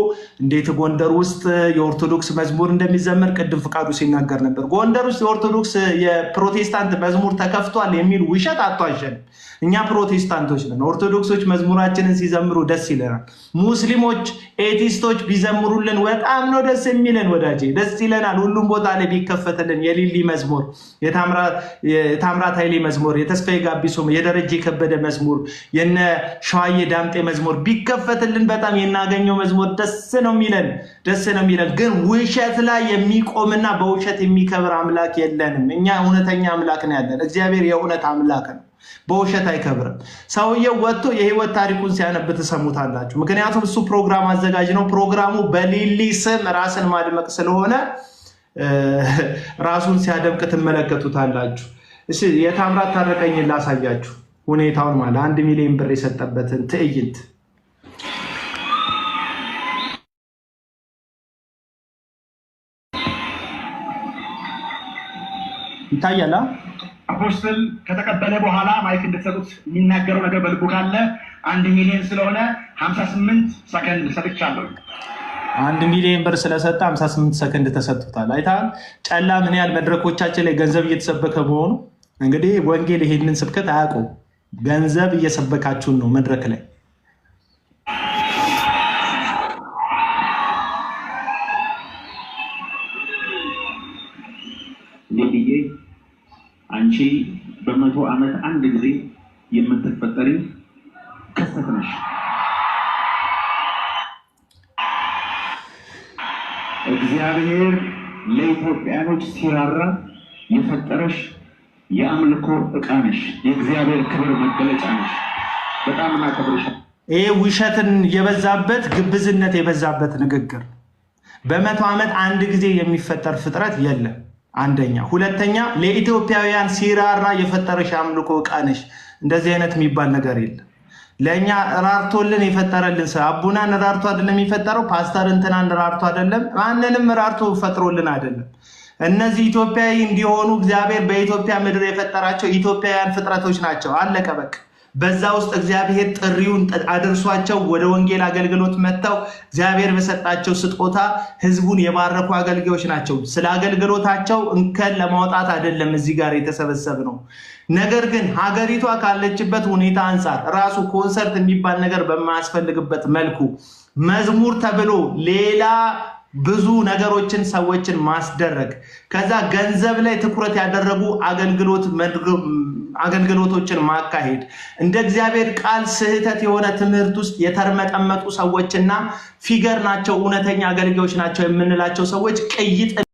እንዴት ጎንደር ውስጥ የኦርቶዶክስ መዝሙር እንደሚዘመር ቅድም ፍቃዱ ሲናገር ነበር። ጎንደር ውስጥ የኦርቶዶክስ የፕሮቴስታንት መዝሙር ተከፍቷል የሚል ውሸት አቷሸን። እኛ ፕሮቴስታንቶች ነን። ኦርቶዶክሶች መዝሙራችንን ሲዘምሩ ደስ ይለናል። ሙስሊሞች ኤቲስቶች ቢዘምሩልን በጣም ነው ደስ የሚለን ወዳጄ፣ ደስ ይለናል። ሁሉም ቦታ ላይ ቢከፈትልን የሊሊ መዝሙር፣ የታምራት ኃይሌ መዝሙር፣ የተስፋዬ ጋቢሶ፣ የደረጀ ከበደ መዝሙር፣ የነ ሸዋዬ ዳምጤ መዝሙር ቢከፈትልን በጣም የናገኘው መዝሙር ደስ ነው የሚለን። ግን ውሸት ላይ የሚቆምና በውሸት የሚከብር አምላክ የለንም። እኛ እውነተኛ አምላክ ነው ያለን። እግዚአብሔር የእውነት አምላክ ነው፣ በውሸት አይከብርም። ሰውየው ወጥቶ የህይወት ታሪኩን ሲያነብ ትሰሙታላችሁ። ምክንያቱም እሱ ፕሮግራም አዘጋጅ ነው። ፕሮግራሙ በሊሊ ስም ራስን ማድመቅ ስለሆነ ራሱን ሲያደምቅ ትመለከቱታላችሁ። እሺ የታምራት ታረቀኝን ላሳያችሁ ሁኔታውን ማለት 1 ሚሊዮን ብር የሰጠበትን ትዕይንት ይታያል። አፖስትል ከተቀበለ በኋላ ማይክ እንድትሰጡት የሚናገረው ነገር በልቡ ካለ 1 ሚሊዮን ስለሆነ 58 ሰከንድ ሰጥቻለሁ። 1 ሚሊዮን ብር ስለሰጠ 58 ሰከንድ ተሰጥቷል። አይታል ጨላ ምን ያህል መድረኮቻችን ላይ ገንዘብ እየተሰበከ መሆኑ። እንግዲህ ወንጌል ይሄንን ስብከት አያውቁም። ገንዘብ እየሰበካችሁን ነው መድረክ ላይ። ሌሊዬ አንቺ በ100 ዓመት አንድ ጊዜ የምትፈጠሪ ክስተት ነሽ። እግዚአብሔር ለኢትዮጵያኖች ሲራራ የፈጠረሽ የአምልኮ ዕቃ ነሽ። የእግዚአብሔር ክብር መገለጫ ነሽ። በጣም እናከብርሻለን። ይሄ ውሸትን የበዛበት ግብዝነት የበዛበት ንግግር። በ100 ዓመት አንድ ጊዜ የሚፈጠር ፍጥረት የለም። አንደኛ። ሁለተኛ ለኢትዮጵያውያን ሲራራ የፈጠረሽ አምልኮ ዕቃ ነሽ። እንደዚህ አይነት የሚባል ነገር የለም። ለእኛ ራርቶልን የፈጠረልን ሰው አቡናን ራርቶ አይደለም የፈጠረው። ፓስተር እንትናን ራርቶ አይደለም። ማንንም ራርቶ ፈጥሮልን አይደለም። እነዚህ ኢትዮጵያዊ እንዲሆኑ እግዚአብሔር በኢትዮጵያ ምድር የፈጠራቸው ኢትዮጵያውያን ፍጥረቶች ናቸው። አለቀ በቃ። በዛ ውስጥ እግዚአብሔር ጥሪውን አድርሷቸው ወደ ወንጌል አገልግሎት መጥተው እግዚአብሔር በሰጣቸው ስጦታ ህዝቡን የባረኩ አገልጋዮች ናቸው። ስለ አገልግሎታቸው እንከን ለማውጣት አይደለም እዚህ ጋር የተሰበሰብ ነው። ነገር ግን ሀገሪቷ ካለችበት ሁኔታ አንጻር ራሱ ኮንሰርት የሚባል ነገር በማያስፈልግበት መልኩ መዝሙር ተብሎ ሌላ ብዙ ነገሮችን ሰዎችን ማስደረግ ከዛ ገንዘብ ላይ ትኩረት ያደረጉ አገልግሎቶችን ማካሄድ እንደ እግዚአብሔር ቃል ስህተት የሆነ ትምህርት ውስጥ የተርመጠመጡ ሰዎችና ፊገር ናቸው እውነተኛ አገልጋዮች ናቸው የምንላቸው ሰዎች ቅይጥነትን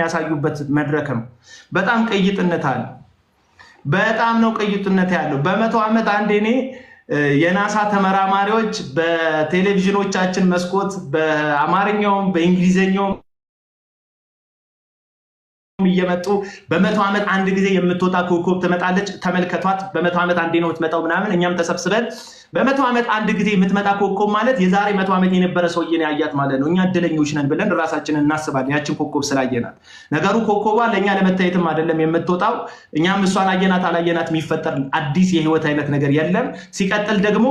ያሳዩበት መድረክ ነው። በጣም ቅይጥነት አለ። በጣም ነው ቅይጥነት ያለው። በ100 ዓመት አንዴ እኔ የናሳ ተመራማሪዎች በቴሌቪዥኖቻችን መስኮት በአማርኛውም በእንግሊዘኛውም እየመጡ በ100 ዓመት አንድ ጊዜ የምትወጣ ኮከብ ትመጣለች፣ ተመልከቷት፣ በ100 ዓመት አንዴ ነው የምትመጣው ምናምን። እኛም ተሰብስበን በ100 ዓመት አንድ ጊዜ የምትመጣ ኮከብ ማለት የዛሬ 100 ዓመት የነበረ ሰውዬን ያያት ማለት ነው። እኛ እድለኞች ነን ብለን ራሳችንን እናስባለን፣ ያችን ኮከብ ስላየናት። ነገሩ ኮከቧ ለእኛ ለመታየትም አይደለም የምትወጣው። እኛም እሷን አየናት አላየናት የሚፈጠር አዲስ የህይወት አይነት ነገር የለም። ሲቀጥል ደግሞ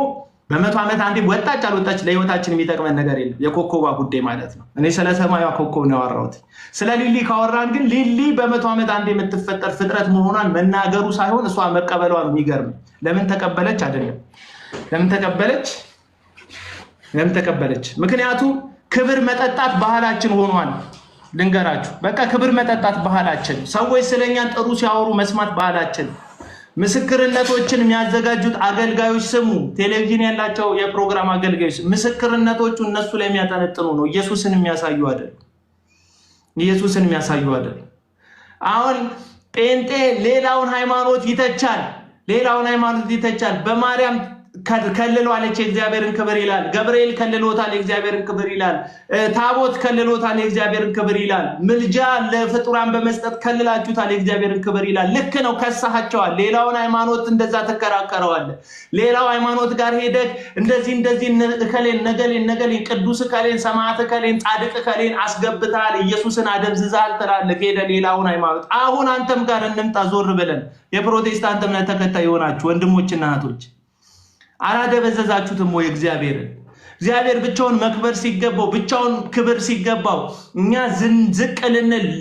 በ100 ዓመት አንዴ ወጣች አልወጣች ለህይወታችን የሚጠቅመን ነገር የለም። የኮከቧ ጉዳይ ማለት ነው። እኔ ስለ ሰማያዊ ኮከብ ነው ያወራሁት። ስለ ሊሊ ካወራን ግን ሊሊ በ100 ዓመት አንዴ የምትፈጠር ፍጥረት መሆኗን መናገሩ ሳይሆን እሷ መቀበሏ ነው የሚገርም። ለምን ተቀበለች አይደለም፣ ለምን ተቀበለች? ምክንያቱም ክብር መጠጣት ባህላችን ሆኗል። ልንገራችሁ፣ በቃ ክብር መጠጣት ባህላችን፣ ሰዎች ስለኛ ጥሩ ሲያወሩ መስማት ባህላችን። ምስክርነቶችን የሚያዘጋጁት አገልጋዮች ስሙ፣ ቴሌቪዥን ያላቸው የፕሮግራም አገልጋዮች ምስክርነቶቹ እነሱ ላይ የሚያጠነጥኑ ነው። ኢየሱስን የሚያሳዩ አይደል። አሁን ጴንጤ ሌላውን ሃይማኖት ይተቻል። በማርያም ከልሏለች የእግዚአብሔርን ክብር ይላል። ገብርኤል ከልሎታል የእግዚአብሔርን ክብር ይላል። ታቦት ከልሎታል የእግዚአብሔርን ክብር ይላል። ምልጃ ለፍጡራን በመስጠት ከልላችሁታል የእግዚአብሔርን ክብር ይላል። ልክ ነው፣ ከሳቸዋል። ሌላውን ሃይማኖት እንደዛ ትከራከረዋል። ሌላው ሃይማኖት ጋር ሄደህ እንደዚህ እከሌን ነገሌን ቅዱስ እከሌን ሰማዕት እከሌን ጻድቅ እከሌን አስገብተሃል፣ ኢየሱስን አደብዝዛል ትላለህ። ሄደህ ሌላውን ሃይማኖት አሁን አንተም ጋር እንምጣ ዞር ብለን የፕሮቴስታንት እምነት ተከታይ የሆናችሁ ወንድሞችና እህቶች አላደበዘዛችሁትም ወይ? እግዚአብሔር ብቻውን መክበር ሲገባው ብቻውን ክብር ሲገባው እኛ ዝቅ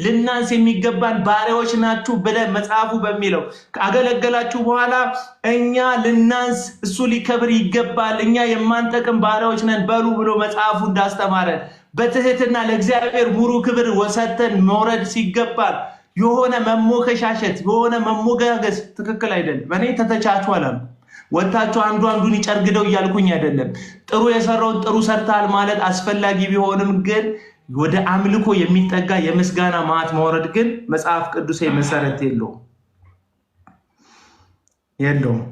ልናንስ የሚገባን ባሪያዎች ናችሁ ብለ መጽሐፉ በሚለው ካገለገላችሁ በኋላ እኛ ልናንስ እሱ ሊከብር ይገባል፣ እኛ የማንጠቅም ባሪያዎች ነን በሉ ብሎ መጽሐፉ እንዳስተማረን በትህትና ለእግዚአብሔር ሙሉ ክብር ወሰተን መውረድ ሲገባል የሆነ መሞከሻሸት የሆነ መሞጋገስ ትክክል አይደለም። እኔ ተተቻችሁ አላልኩም። ወታችሁ አንዱን ይጨርግደው እያልኩኝ አይደለም። ጥሩ የሰራውን ጥሩ ሰርታል ማለት አስፈላጊ ቢሆንም ግን ወደ አምልኮ የሚጠጋ የምስጋና ማዕት መውረድ ግን መጽሐፍ ቅዱሳዊ መሰረት የለውም።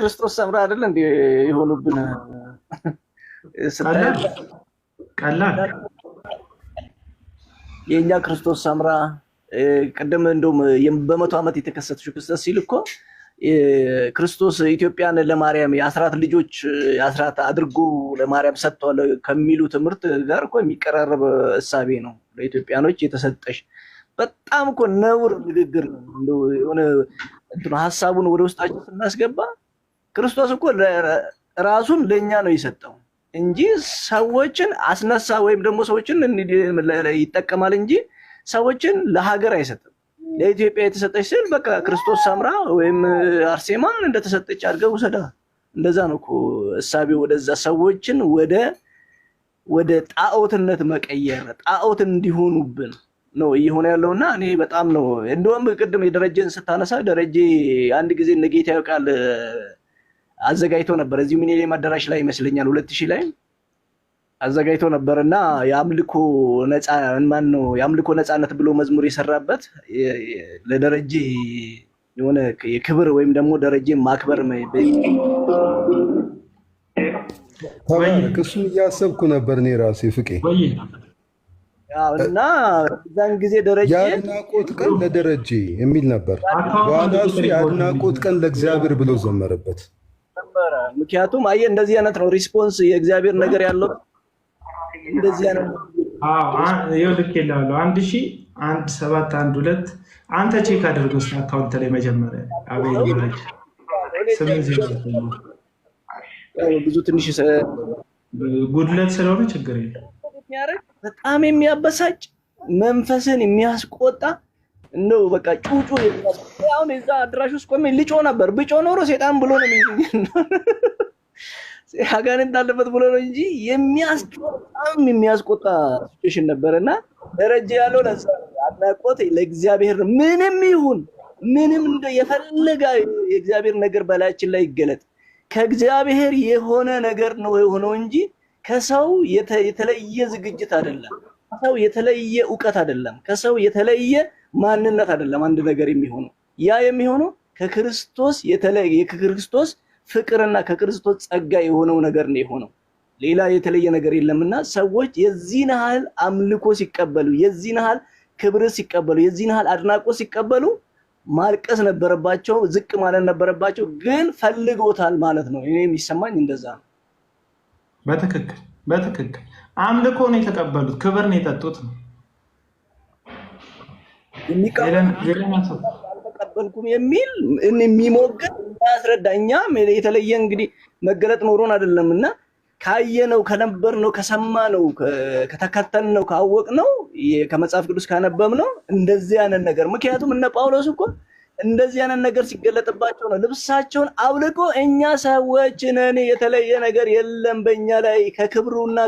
ክርስቶስ ሰምራ አይደል እንዴ የሆኑብን ስታይ ቀላል የኛ ክርስቶስ ሰምራ ቀደም እንደውም በመቶ ዓመት የተከሰተችው ክስተት ሲል እኮ ክርስቶስ ኢትዮጵያን ለማርያም የአስራት ልጆች የአስራት አድርጎ ለማርያም ሰጥቷል ከሚሉ ትምህርት ጋር እኮ የሚቀራረብ እሳቤ ነው ለኢትዮጵያኖች የተሰጠሽ። በጣም እኮ ነውር ንግግር ነው። የሆነ እንትን ሐሳቡን ወደ ውስጣችን ስናስገባ ክርስቶስ እኮ ራሱን ለኛ ነው የሰጠው እንጂ ሰዎችን አስነሳ ወይም ደግሞ ሰዎችን ይጠቀማል እንጂ ሰዎችን ለሀገር አይሰጥም። ለኢትዮጵያ የተሰጠች ስል በቃ ክርስቶስ ሰምራ ወይም አርሴማ እንደተሰጠች አድርገው ሰዳ እንደዛ ነው እኮ እሳቤው። ወደዛ ሰዎችን ወደ ጣዖትነት መቀየር ጣዖት እንዲሆኑብን ነው እየሆነ ያለውና እኔ በጣም ነው እንደውም ቅድም የደረጀን ስታነሳ ደረጀ አንድ ጊዜ ነገታው ቃል አዘጋጅቶ ነበር እዚህ ሚኒሊየም አዳራሽ ላይ ይመስለኛል 2000 ላይ አዘጋጅቶ ነበርና የአምልኮ ነፃነት ብሎ መዝሙር የሰራበት ለደረጀ የሆነ የክብር ወይም ደግሞ ደረጀ ማክበር እሱን እያሰብኩ ነበር እኔ ራሴ ፍቄ እና ዛን ጊዜ ደረጀ የአድናቆት ቀን ለደረጀ የሚል ነበር። በኋላ እሱ የአድናቆት ቀን ለእግዚአብሔር ብሎ ዘመረበት። ምክንያቱም አየህ እንደዚህ አይነት ነው ሪስፖንስ የእግዚአብሔር ነገር ያለው እንደዚህ አይነት ይልክ ይላሉ 101712 አንተ ቼክ አድርገው አካውንት ላይ መጀመሪያ አቤል ማለት ብዙ ትንሽ ጉድለት ስለሆነ ችግር የለም። በጣም የሚያበሳጭ መንፈስን የሚያስቆጣ ነው። በቃ ጩጩ ያው እዛ አድራሽ ውስጥ ቆሜ ልጮ ነበር። ብጮ ኖሮ ሰይጣን ብሎ ነው እንጂ ሀገርን እንዳለበት ብሎ ነው እንጂ በጣም የሚያስቆጣ ሲቹዌሽን ነበርና ደረጀ ያለው ለዛ አድናቆት ለእግዚአብሔር ምንም ይሁን ምንም የፈለገ የእግዚአብሔር ነገር በላያችን ላይ ይገለጥ ከእግዚአብሔር የሆነ ነገር ነው የሆነው እንጂ ከሰው የተለየ ዝግጅት አይደለም። ከሰው የተለየ ዕውቀት አይደለም። ከሰው የተለየ ማንነት አይደለም። አንድ ነገር የሚሆነው ያ የሚሆነው ከክርስቶስ ከክርስቶስ ፍቅርና ከክርስቶስ ጸጋ የሆነው ነገር ነው የሆነው። ሌላ የተለየ ነገር የለምና ሰዎች የዚህን ያህል አምልኮ ሲቀበሉ፣ የዚህን ያህል ክብር ሲቀበሉ፣ የዚህን ያህል አድናቆት ሲቀበሉ ማልቀስ ነበረባቸው፣ ዝቅ ማለት ነበረባቸው። ግን ፈልጎታል ማለት ነው። እኔ የሚሰማኝ እንደዛ ነው። በትክክል አምልኮ ነው የተቀበሉት፣ ክብር ነው የጠጡት ነው። አልተቀበልኩም የሚል የሚሞግት ያስረዳኛ የተለየ እንግዲህ መገለጥ ኖሮን አይደለምና ካየነው ከነበርነው ከሰማነው ከተከተልነው ካወቅነው ከመጽሐፍ ቅዱስ ካነበብነው እንደዚህ አይነት ነገር ምክንያቱም እነ ጳውሎስ እኮ እንደዚህ አይነት ነገር ሲገለጥባቸው ነው ልብሳቸውን አውልቆ እኛ ሰዎች ነን የተለየ ነገር የለም በእኛ ላይ ከክብሩና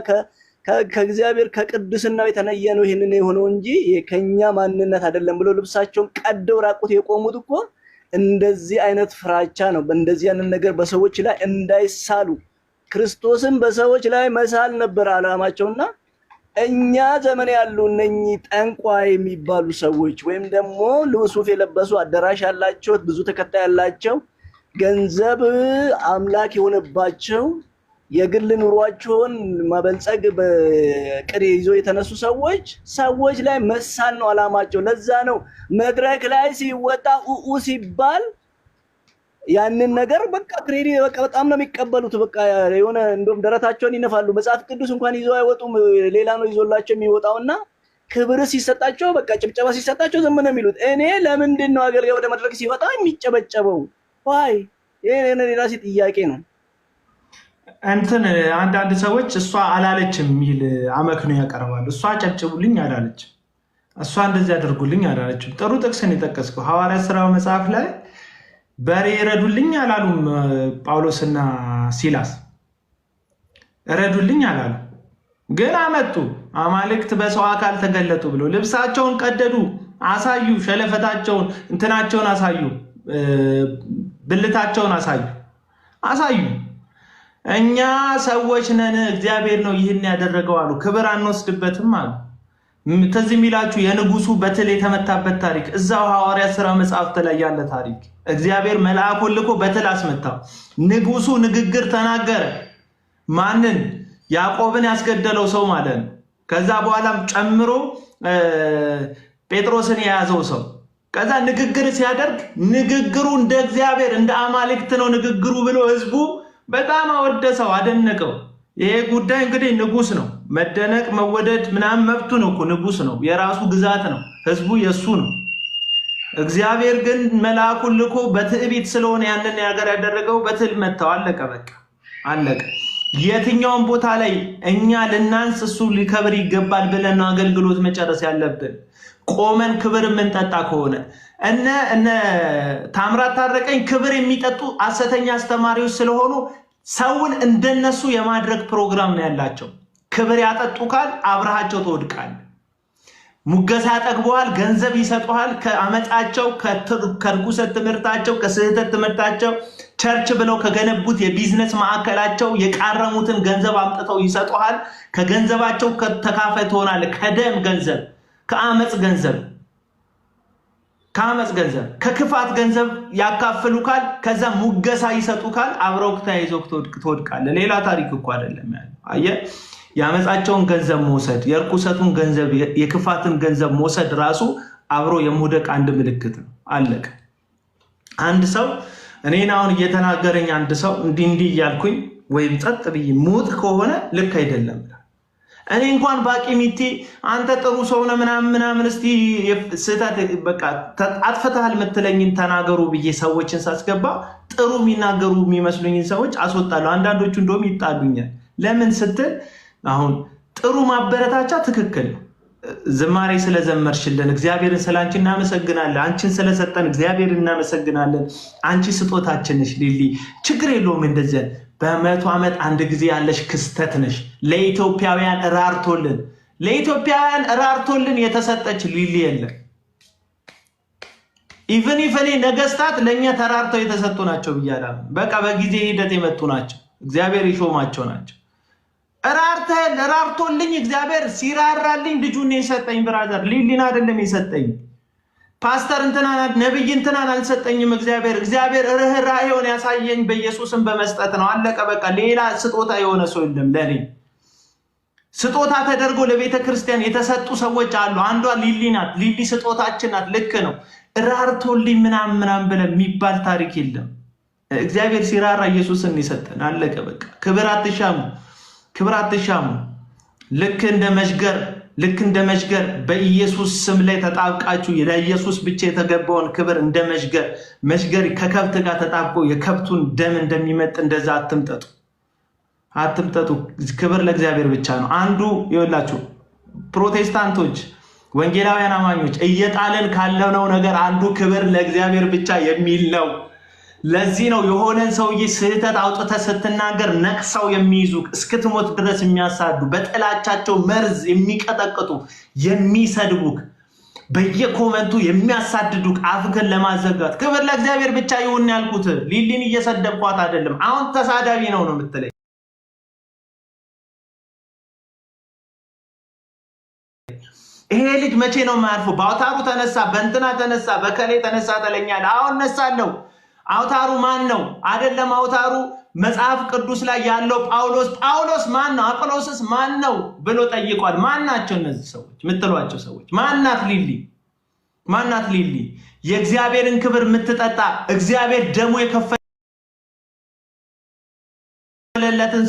ከእግዚአብሔር ከቅዱስናው የተለየ ነው ይሄንን የሆነው እንጂ ከኛ ማንነት አይደለም ብሎ ልብሳቸውን ቀደው ራቁት የቆሙት እኮ እንደዚህ አይነት ፍራቻ ነው። በእንደዚህ አይነት ነገር በሰዎች ላይ እንዳይሳሉ ክርስቶስን በሰዎች ላይ መሳል ነበር አላማቸውና እኛ ዘመን ያሉ እነኚህ ጠንቋይ የሚባሉ ሰዎች ወይም ደግሞ ልብሱፍ የለበሱ አዳራሽ ያላቸው ብዙ ተከታይ ያላቸው ገንዘብ አምላክ የሆነባቸው የግል ኑሯቸውን ማበልጸግ በቅድ ይዞ የተነሱ ሰዎች ላይ መሳል ነው አላማቸው። ለዛ ነው መድረክ ላይ ሲወጣ ሲባል ያንን ነገር በቃ ክሬዲት በቃ በጣም ነው የሚቀበሉት። በቃ የሆነ እንደውም ደረታቸውን ይነፋሉ። መጽሐፍ ቅዱስ እንኳን ይዘው አይወጡም፣ ሌላ ነው ይዞላቸው የሚወጣውና ክብር ሲሰጣቸው በቃ ጭብጨባ ሲሰጣቸው ዝም ነው የሚሉት። እኔ ለምንድን ነው አገልጋይ ወደ መድረክ ሲወጣ የሚጨበጨበው? ዋይ ይሄ የራሴ ጥያቄ ነው። እንትን አንዳንድ ሰዎች እሷ አላለችም የሚል አመክንዮ ያቀርባሉ። እሷ ጨብጭቡልኝ አላለችም፣ እሷ እንደዚህ አድርጉልኝ አላለችም። ጥሩ ጥቅስን የጠቀስከው ሐዋርያት ሥራ መጽሐፍ ላይ በሬ ረዱልኝ አላሉም። ጳውሎስና ሲላስ ረዱልኝ አላሉ፣ ግን አመጡ። አማልክት በሰው አካል ተገለጡ ብሎ ልብሳቸውን ቀደዱ፣ አሳዩ፣ ሸለፈታቸውን እንትናቸውን አሳዩ፣ ብልታቸውን አሳዩ። እኛ ሰዎች ነን፣ እግዚአብሔር ነው ይህን ያደረገው አሉ። ክብር አንወስድበትም አሉ። ትዝ የሚላችሁ የንጉሱ በትል የተመታበት ታሪክ እዛው ሐዋርያ ሥራ መጽሐፍት ላይ ያለ ታሪክ። እግዚአብሔር መልአኩን ልኮ በትል አስመታው። ንጉሱ ንግግር ተናገረ። ማንን? ያዕቆብን ያስገደለው ሰው ማለት ነው። ከዛ በኋላም ጨምሮ ጴጥሮስን የያዘው ሰው ከዛ ንግግር ሲያደርግ ንግግሩ እንደ እግዚአብሔር እንደ አማልክት ነው ንግግሩ ብሎ ህዝቡ በጣም አወደሰው፣ አደነቀው። ይሄ ጉዳይ እንግዲህ ንጉስ ነው፣ መደነቅ መወደድ ምናምን መብቱ ነው እኮ ንጉስ ነው፣ የራሱ ግዛት ነው፣ ህዝቡ የሱ ነው። እግዚአብሔር ግን መልአኩን ልኮ በትዕቢት ስለሆነ ያንን ነገር ያደረገው በትል መታው። አለቀ፣ በቃ አለቀ። የትኛውን ቦታ ላይ እኛ ልናንስ እሱ ሊከብር ይገባል ብለን ነው አገልግሎት መጨረስ ያለብን። ቆመን ክብር የምንጠጣ ከሆነ እነ ታምራት ታረቀኝ ክብር የሚጠጡ ሐሰተኛ አስተማሪዎች ስለሆኑ ሰውን እንደነሱ የማድረግ ፕሮግራም ነው ያላቸው። ክብር ያጠጡ ካል አብረሃቸው ተወድቃል። ሙገሳ ያጠግበዋል፣ ገንዘብ ይሰጡሃል። ከአመጣቸው ከርኩሰት ትምህርታቸው ከስህተት ትምህርታቸው ቸርች ብለው ከገነቡት የቢዝነስ ማዕከላቸው የቃረሙትን ገንዘብ አምጥተው ይሰጡሃል። ከገንዘባቸው ተካፋይ ትሆናለህ። ከደም ገንዘብ፣ ከአመጽ ገንዘብ፣ ከክፋት ገንዘብ ያካፍሉካል። ከዛ ሙገሳ ይሰጡካል። አብረው ተያይዘው ትወድቃለህ። ሌላ ታሪክ እኮ አይደለም ያለው። አየህ፣ ያመጻቸውን ገንዘብ መውሰድ፣ የርኩሰቱን ገንዘብ፣ የክፋትን ገንዘብ መውሰድ ራሱ አብሮ የመውደቅ አንድ ምልክት ነው። አለቀ። አንድ ሰው እኔን አሁን እየተናገረኝ አንድ ሰው እንዲህ እያልኩኝ ወይም ጸጥ ብዬ ሙት ከሆነ ልክ አይደለም። እኔ እንኳን ባቂ ሚቲ አንተ ጥሩ ሰው ነህ ምናምን እስቲ ስህተት በቃ አጥፍተሃል የምትለኝን ተናገሩ ብዬ ሰዎችን ሳስገባ ጥሩ የሚናገሩ የሚመስሉኝን ሰዎች አስወጣለሁ። አንዳንዶቹ እንደውም ይጣሉኛል። ለምን ስትል አሁን ጥሩ ማበረታቻ ትክክል ነው። ዝማሬ ስለዘመርሽልን እግዚአብሔርን ስላንቺ እናመሰግናለን። አንቺን ስለሰጠን እግዚአብሔርን እናመሰግናለን። አንቺ ስጦታችን ነሽ ሊሊ፣ ችግር የለውም። እንደዚህ በ100 ዓመት አንድ ጊዜ ያለሽ ክስተት ነሽ። ለኢትዮጵያውያን እራርቶልን የተሰጠች ሊሊ የለም። ኢቭን ነገስታት ለኛ ተራርተው የተሰጡ ናቸው ብያለሁ። በቃ በጊዜ ሂደት የመጡ ናቸው። እግዚአብሔር ይሾማቸው ናቸው። እራርቶልኝ እግዚአብሔር ሲራራልኝ ልጁን የሰጠኝ ብራዘር ሊሊን አይደለም የሰጠኝ። ፓስተር እንትናን ነብይ እንትናን አልሰጠኝም። እግዚአብሔር ርህራሄውን ያሳየኝ በኢየሱስም በመስጠት ነው። አለቀ በቃ። ሌላ ስጦታ የሆነ ሰው የለም ለኔ። ስጦታ ተደርጎ ለቤተ ክርስቲያን የተሰጡ ሰዎች አሉ። አንዷ ሊሊ ናት። ሊሊ ስጦታችን ናት። ልክ ነው። እራርቶልኝ ምናምን ብለን የሚባል ታሪክ የለም። እግዚአብሔር ሲራራ ኢየሱስን ይሰጠን። አለቀ በቃ። ክብር አትሻሙ። ልክ እንደ መሽገር በኢየሱስ ስም ላይ ተጣብቃችሁ ለኢየሱስ ብቻ የተገባውን ክብር እንደ መሽገር ከከብት ጋር ተጣብቆ የከብቱን ደም እንደሚመጥ እንደዛ አትምጠጡ። ክብር ለእግዚአብሔር ብቻ ነው። አንዱ ይኸውላችሁ ፕሮቴስታንቶች፣ ወንጌላውያን አማኞች እየጣለን ካለነው ነገር አንዱ ክብር ለእግዚአብሔር ብቻ የሚል ነው። ለዚህ ነው የሆነን ሰውዬ ስህተት አውጥተህ ስትናገር ነቅሰው የሚይዙ እስክትሞት ድረስ የሚያሳዱ በጥላቻቸው መርዝ የሚቀጠቅጡ የሚሰድቡክ በየኮመንቱ የሚያሳድዱክ አፍክን ለማዘጋት ክብር ለእግዚአብሔር ብቻ ይሁን ያልኩት። ሊሊን እየሰደብኳት አይደለም። አሁን ተሳዳቢ ነው የምትለኝ። ይሄ ልጅ መቼ ነው የማያርፈው? በአውታሩ ተነሳ፣ በእንትና ተነሳ፣ በከሌ ተነሳ ተለኛለህ። አሁን ነሳለሁ። አውታሩ ማን ነው? አይደለም አውታሩ መጽሐፍ ቅዱስ ላይ ያለው ጳውሎስ ማን ነው? አጵሎስስ ማን ነው ብሎ ጠይቋል። ማን ናቸው እነዚህ ሰዎች የምትሏቸው ሰዎች? ማናት ሊሊ? የእግዚአብሔርን ክብር የምትጠጣ እግዚአብሔር ደሙ የከፈለለትን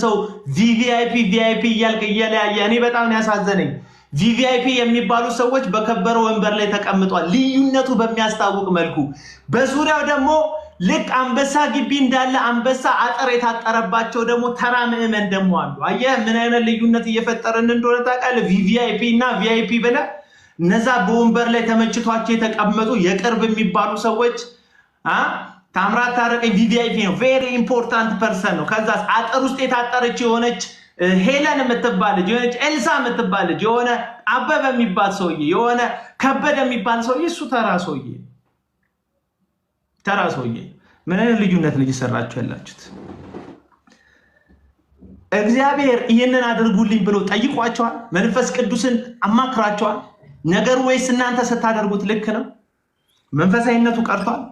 ሰው ቪቪአይፒ እያልክ እየለያየ እኔ በጣም ነው ያሳዘነኝ። ቪቪአይፒ የሚባሉ ሰዎች በከበረ ወንበር ላይ ተቀምጧል፣ ልዩነቱ በሚያስታውቅ መልኩ። በዙሪያው ደግሞ ልክ አንበሳ ግቢ እንዳለ አንበሳ አጥር የታጠረባቸው ደግሞ ተራ ምዕመን ደግሞ አሉ። አየህ ምን አይነት ልዩነት እየፈጠርን እንደሆነ ታውቃለህ? ቪቪአይፒ እና ቪአይፒ ብለህ እነዛ በወንበር ላይ ተመችቷቸው የተቀመጡ የቅርብ የሚባሉ ሰዎች ታምራት ታረቀኝ ቪቪአይፒ ነው፣ ቬሪ ኢምፖርታንት ፐርሰን ነው። ከዛ አጥር ውስጥ የታጠረች የሆነች ሄለን የምትባል ልጅ፣ የሆነች ኤልሳ የምትባል ልጅ፣ የሆነ አበበ የሚባል ሰውዬ፣ የሆነ ከበደ የሚባል ሰውዬ፣ እሱ ተራ ሰውዬ። ምን አይነት ልዩነት ነው እየሰራችሁ ያላችሁት? እግዚአብሔር ይህንን አድርጉልኝ ብሎ ጠይቋቸዋል? መንፈስ ቅዱስን አማክራቸዋል? ነገሩ ወይስ እናንተ ስታደርጉት ልክ ነው? መንፈሳዊነቱ ቀርቷል።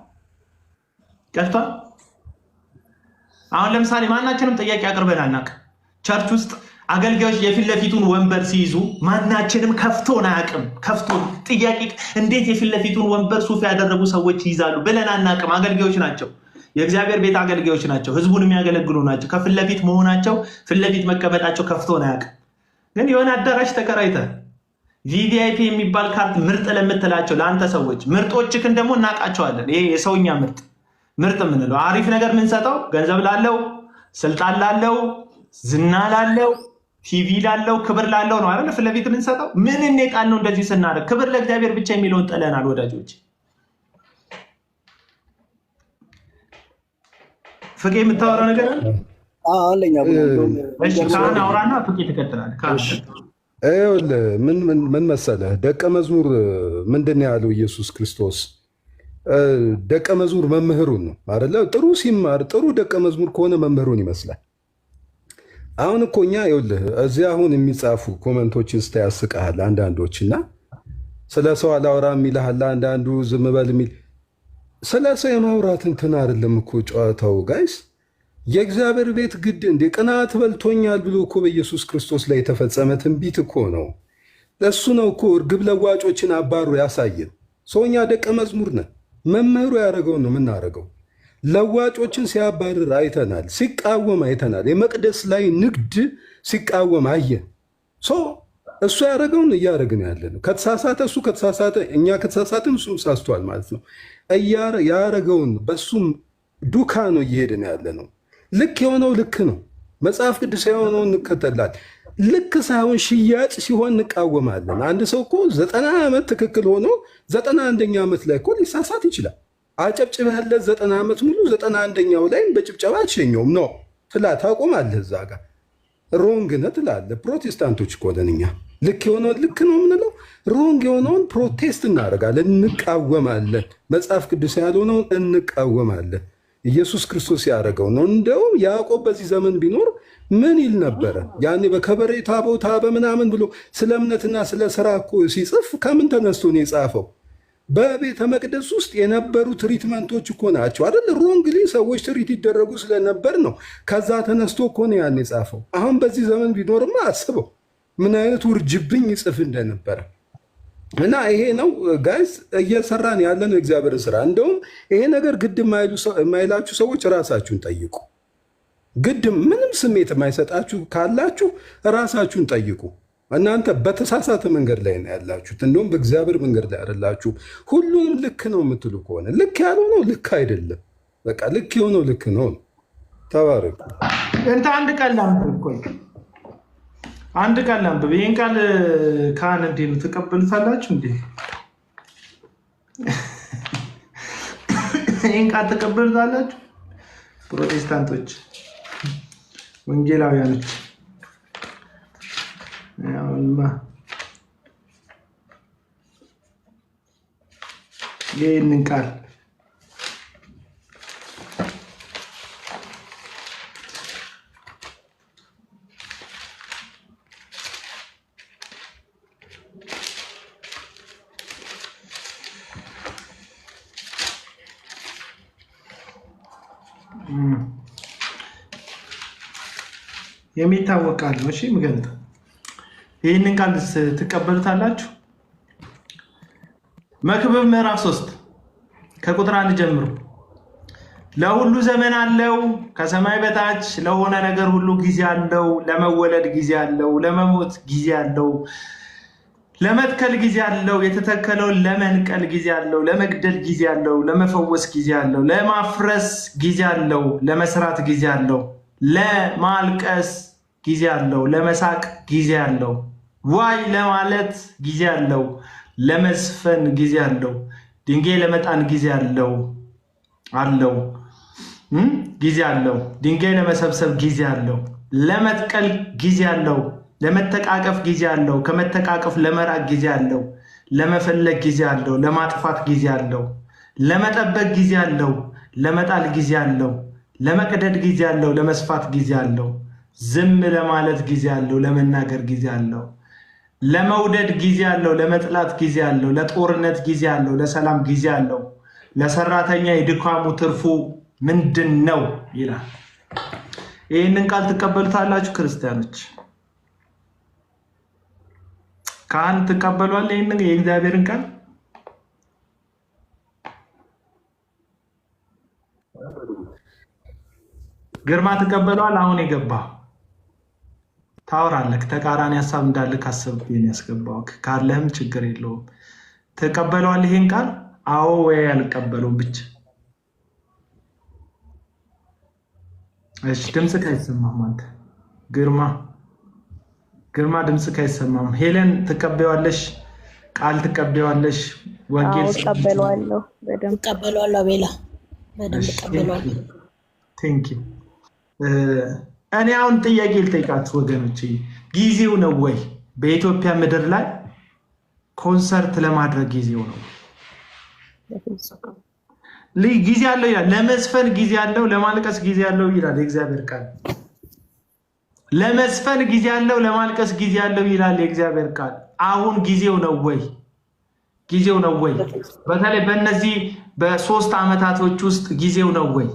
አሁን ለምሳሌ ማናችንም ጥያቄ አቅርበን አናውቅም። ቸርች ውስጥ አገልጋዮች የፊት ለፊቱን ወንበር ሲይዙ ማናችንም ከፍቶን አያውቅም። ከፍቶን ጥያቄ እንዴት የፊት ለፊቱን ወንበር ሱፍ ያደረጉ ሰዎች ይይዛሉ ብለን አናውቅም። አገልጋዮች ናቸው፣ የእግዚአብሔር ቤት አገልጋዮች ናቸው፣ ህዝቡን የሚያገለግሉ ናቸው። ከፊት ለፊት መሆናቸው ፊት ለፊት መቀመጣቸው ከፍቶን አያውቅም። ግን የሆነ አዳራሽ ተከራይተህ ቪቪአይፒ የሚባል ካርት ምርጥ ለምትላቸው ለአንተ ሰዎች ምርጦችክን ደግሞ እናውቃቸዋለን። ይሄ የሰውኛ ምርጥ የምንለው አሪፍ ነገር የምንሰጠው ገንዘብ ላለው፣ ስልጣን ላለው፣ ዝና ላለው፣ ቲቪ ላለው፣ ክብር ላለው ነው አይደል? ፊት ለፊት የምንሰጠው ምን እንጣል ነው? እንደዚህ ስናደርግ ክብር ለእግዚአብሔር ብቻ የሚለውን ጥለናል ወዳጆች። ፍቄ የምታወራው ነገር አለኛ እሺ፣ ካህን አውራና ፍቄ ትቀጥላለህ። ምን መሰለህ ደቀ መዝሙር ምንድን ነው ያለው ኢየሱስ ክርስቶስ? ደቀ መዝሙር መምህሩን ነው አይደለ? ጥሩ ሲማር ጥሩ ደቀ መዝሙር ከሆነ መምህሩን ይመስላል። አሁን እኮ እኛ ይኸውልህ እዚህ አሁን የሚጻፉ ኮመንቶችን ስታያስቀሃል አንዳንዶች እና ስለ ሰው አላወራም ይልሃል አንዳንዱ፣ ዝም በል የሚል ስለ ሰው የማውራት እንትን አይደለም እኮ ጨዋታው ጋይስ። የእግዚአብሔር ቤት ግድ እንደ ቅናት በልቶኛል ብሎ እኮ በኢየሱስ ክርስቶስ ላይ የተፈጸመ ትንቢት እኮ ነው። እሱ ነው እኮ እርግብ ለዋጮችን አባሩ ያሳየን። ሰውኛ ደቀ መዝሙር ነን። መምህሩ ያደረገውን ነው የምናደርገው። ለዋጮችን ሲያባርር አይተናል፣ ሲቃወም አይተናል። የመቅደስ ላይ ንግድ ሲቃወም አየን። እሱ ያደረገውን እያደረግን ያለ ነው። ከተሳሳተ እሱ ከተሳሳተ፣ እኛ ከተሳሳትን እሱም ሳስቷል ማለት ነው። ያደረገውን በሱም ዱካ ነው እየሄድን ያለ ነው። ልክ የሆነው ልክ ነው። መጽሐፍ ቅዱስ የሆነውን እንከተላል። ልክ ሳይሆን ሽያጭ ሲሆን እንቃወማለን። አንድ ሰው እኮ 90 ዓመት ትክክል ሆኖ 91ኛ ዓመት ላይ እኮ ሊሳሳት ይችላል። አጨብጭበህለት 90 ዓመት ሙሉ 91ኛው ላይ በጭብጨባ አትሸኘውም ነው ታቆማለህ። እዛ ጋር ሮንግ ነህ ትላለህ። ፕሮቴስታንቶች እኮ ነን እኛ። ልክ የሆነውን ልክ ነው የምንለው፣ ሮንግ የሆነውን ፕሮቴስት እናደርጋለን፣ እንቃወማለን። መጽሐፍ ቅዱስ ያልሆነውን እንቃወማለን። ኢየሱስ ክርስቶስ ያደረገው ነው። እንደውም ያዕቆብ በዚህ ዘመን ቢኖር ምን ይል ነበረ? ያኔ በከበሬታ ቦታ በምናምን ብሎ ስለ እምነትና ስለ ስራ እኮ ሲጽፍ ከምን ተነስቶ ነው የጻፈው? በቤተ መቅደስ ውስጥ የነበሩ ትሪትመንቶች እኮ ናቸው አይደል? ሮንግሊ ሰዎች ትሪት ይደረጉ ስለነበር ነው። ከዛ ተነስቶ እኮ ነው ያን የጻፈው። አሁን በዚህ ዘመን ቢኖርማ አስበው ምን አይነት ውርጅብኝ ይጽፍ እንደነበረ። እና ይሄ ነው ጋይስ እየሰራን ያለነው የእግዚአብሔር ስራ። እንደውም ይሄ ነገር ግድ የማይላችሁ ሰዎች ራሳችሁን ጠይቁ። ግድ ምንም ስሜት የማይሰጣችሁ ካላችሁ ራሳችሁን ጠይቁ። እናንተ በተሳሳተ መንገድ ላይ ነው ያላችሁት። እንደውም በእግዚአብሔር መንገድ ላይ አይደላችሁ። ሁሉንም ልክ ነው የምትሉ ከሆነ ልክ ያልሆነው ልክ አይደለም። በቃ ልክ የሆነው ልክ ነው። ተባረኩ። እንተ አንድ ቃል ላንብብ። አንድ ቃል ላንብብ። ይህን ቃል ካህን እንዴ ነው ተቀበሉታላችሁ እንዴ? ይህን ቃል ተቀበሉታላችሁ? ፕሮቴስታንቶች፣ ወንጌላውያኖች ይህንን ቃል የሚታወቅ ቃል ነው። እሺ ምገልጥ ይህንን ቃል ትቀበሉታላችሁ? መክብብ ምዕራፍ 3 ከቁጥር 1 ጀምሮ ለሁሉ ዘመን አለው፣ ከሰማይ በታች ለሆነ ነገር ሁሉ ጊዜ አለው። ለመወለድ ጊዜ አለው፣ ለመሞት ጊዜ አለው፣ ለመትከል ጊዜ አለው፣ የተተከለውን ለመንቀል ጊዜ አለው፣ ለመግደል ጊዜ አለው፣ ለመፈወስ ጊዜ አለው፣ ለማፍረስ ጊዜ አለው፣ ለመስራት ጊዜ አለው፣ ለማልቀስ ጊዜ አለው፣ ለመሳቅ ጊዜ አለው፣ ዋይ ለማለት ጊዜ አለው፣ ለመዝፈን ጊዜ አለው፣ ድንጋይ ለመጣን ጊዜ አለው ጊዜ አለው፣ ድንጋይ ለመሰብሰብ ጊዜ አለው፣ ለመትከል ጊዜ አለው፣ ለመተቃቀፍ ጊዜ አለው፣ ከመተቃቀፍ ለመራቅ ጊዜ አለው፣ ለመፈለግ ጊዜ አለው፣ ለማጥፋት ጊዜ አለው፣ ለመጠበቅ ጊዜ አለው፣ ለመጣል ጊዜ አለው፣ ለመቅደድ ጊዜ አለው፣ ለመስፋት ጊዜ አለው፣ ዝም ለማለት ጊዜ አለው፣ ለመናገር ጊዜ አለው። ለመውደድ ጊዜ አለው፣ ለመጥላት ጊዜ አለው፣ ለጦርነት ጊዜ አለው፣ ለሰላም ጊዜ አለው። ለሰራተኛ የድካሙ ትርፉ ምንድን ነው ይላል። ይህንን ቃል ትቀበሉታላችሁ ክርስቲያኖች? ካህን ትቀበሏል? ይህንን የእግዚአብሔርን ቃል ግርማ ትቀበሏል? አሁን የገባ ታወራለህ። ተቃራኒ ሀሳብ እንዳለ ካሰብኩኝ ያስገባው ካለህም ችግር የለውም። ተቀበሏል ይሄን ቃል? አዎ ወይ አልቀበለውም ብቻ። እሺ ድምጽ ካይሰማም አንተ ግርማ ድምጽ ካይሰማም ሄለን ትቀበያለሽ? ቃል ትቀበያለሽ? ወንጌል ተቀበሏለሁ። በደንብ ተቀበሏለሁ። ቤላ በደንብ ተቀበሏለሁ። ቴንክ ዩ። እኔ አሁን ጥያቄ ልጠይቃችሁ ወገኖች፣ ጊዜው ነው ወይ በኢትዮጵያ ምድር ላይ ኮንሰርት ለማድረግ ጊዜው ነው? ጊዜ አለው ይላል። ለመዝፈን ጊዜ አለው፣ ለማልቀስ ጊዜ አለው ይላል የእግዚአብሔር ቃል። ለመዝፈን ጊዜ አለው፣ ለማልቀስ ጊዜ አለው ይላል የእግዚአብሔር ቃል። አሁን ጊዜው ነው ወይ? ጊዜው ነው ወይ? በተለይ በእነዚህ በ3 ዓመታቶች ውስጥ ጊዜው ነው ወይ?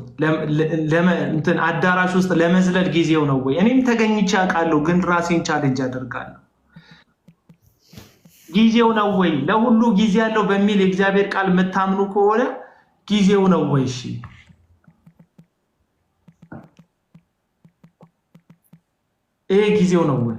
እንትን አዳራሽ ውስጥ ለመዝለል ጊዜው ነው ወይ? እኔም ተገኝቼ አውቃለሁ፣ ግን ራሴን ቻሌንጅ አደርጋለሁ። ጊዜው ነው ወይ? ለሁሉ ጊዜ ያለው በሚል የእግዚአብሔር ቃል የምታምኑ ከሆነ ጊዜው ነው ወይ? እሺ ይሄ ጊዜው ነው ወይ?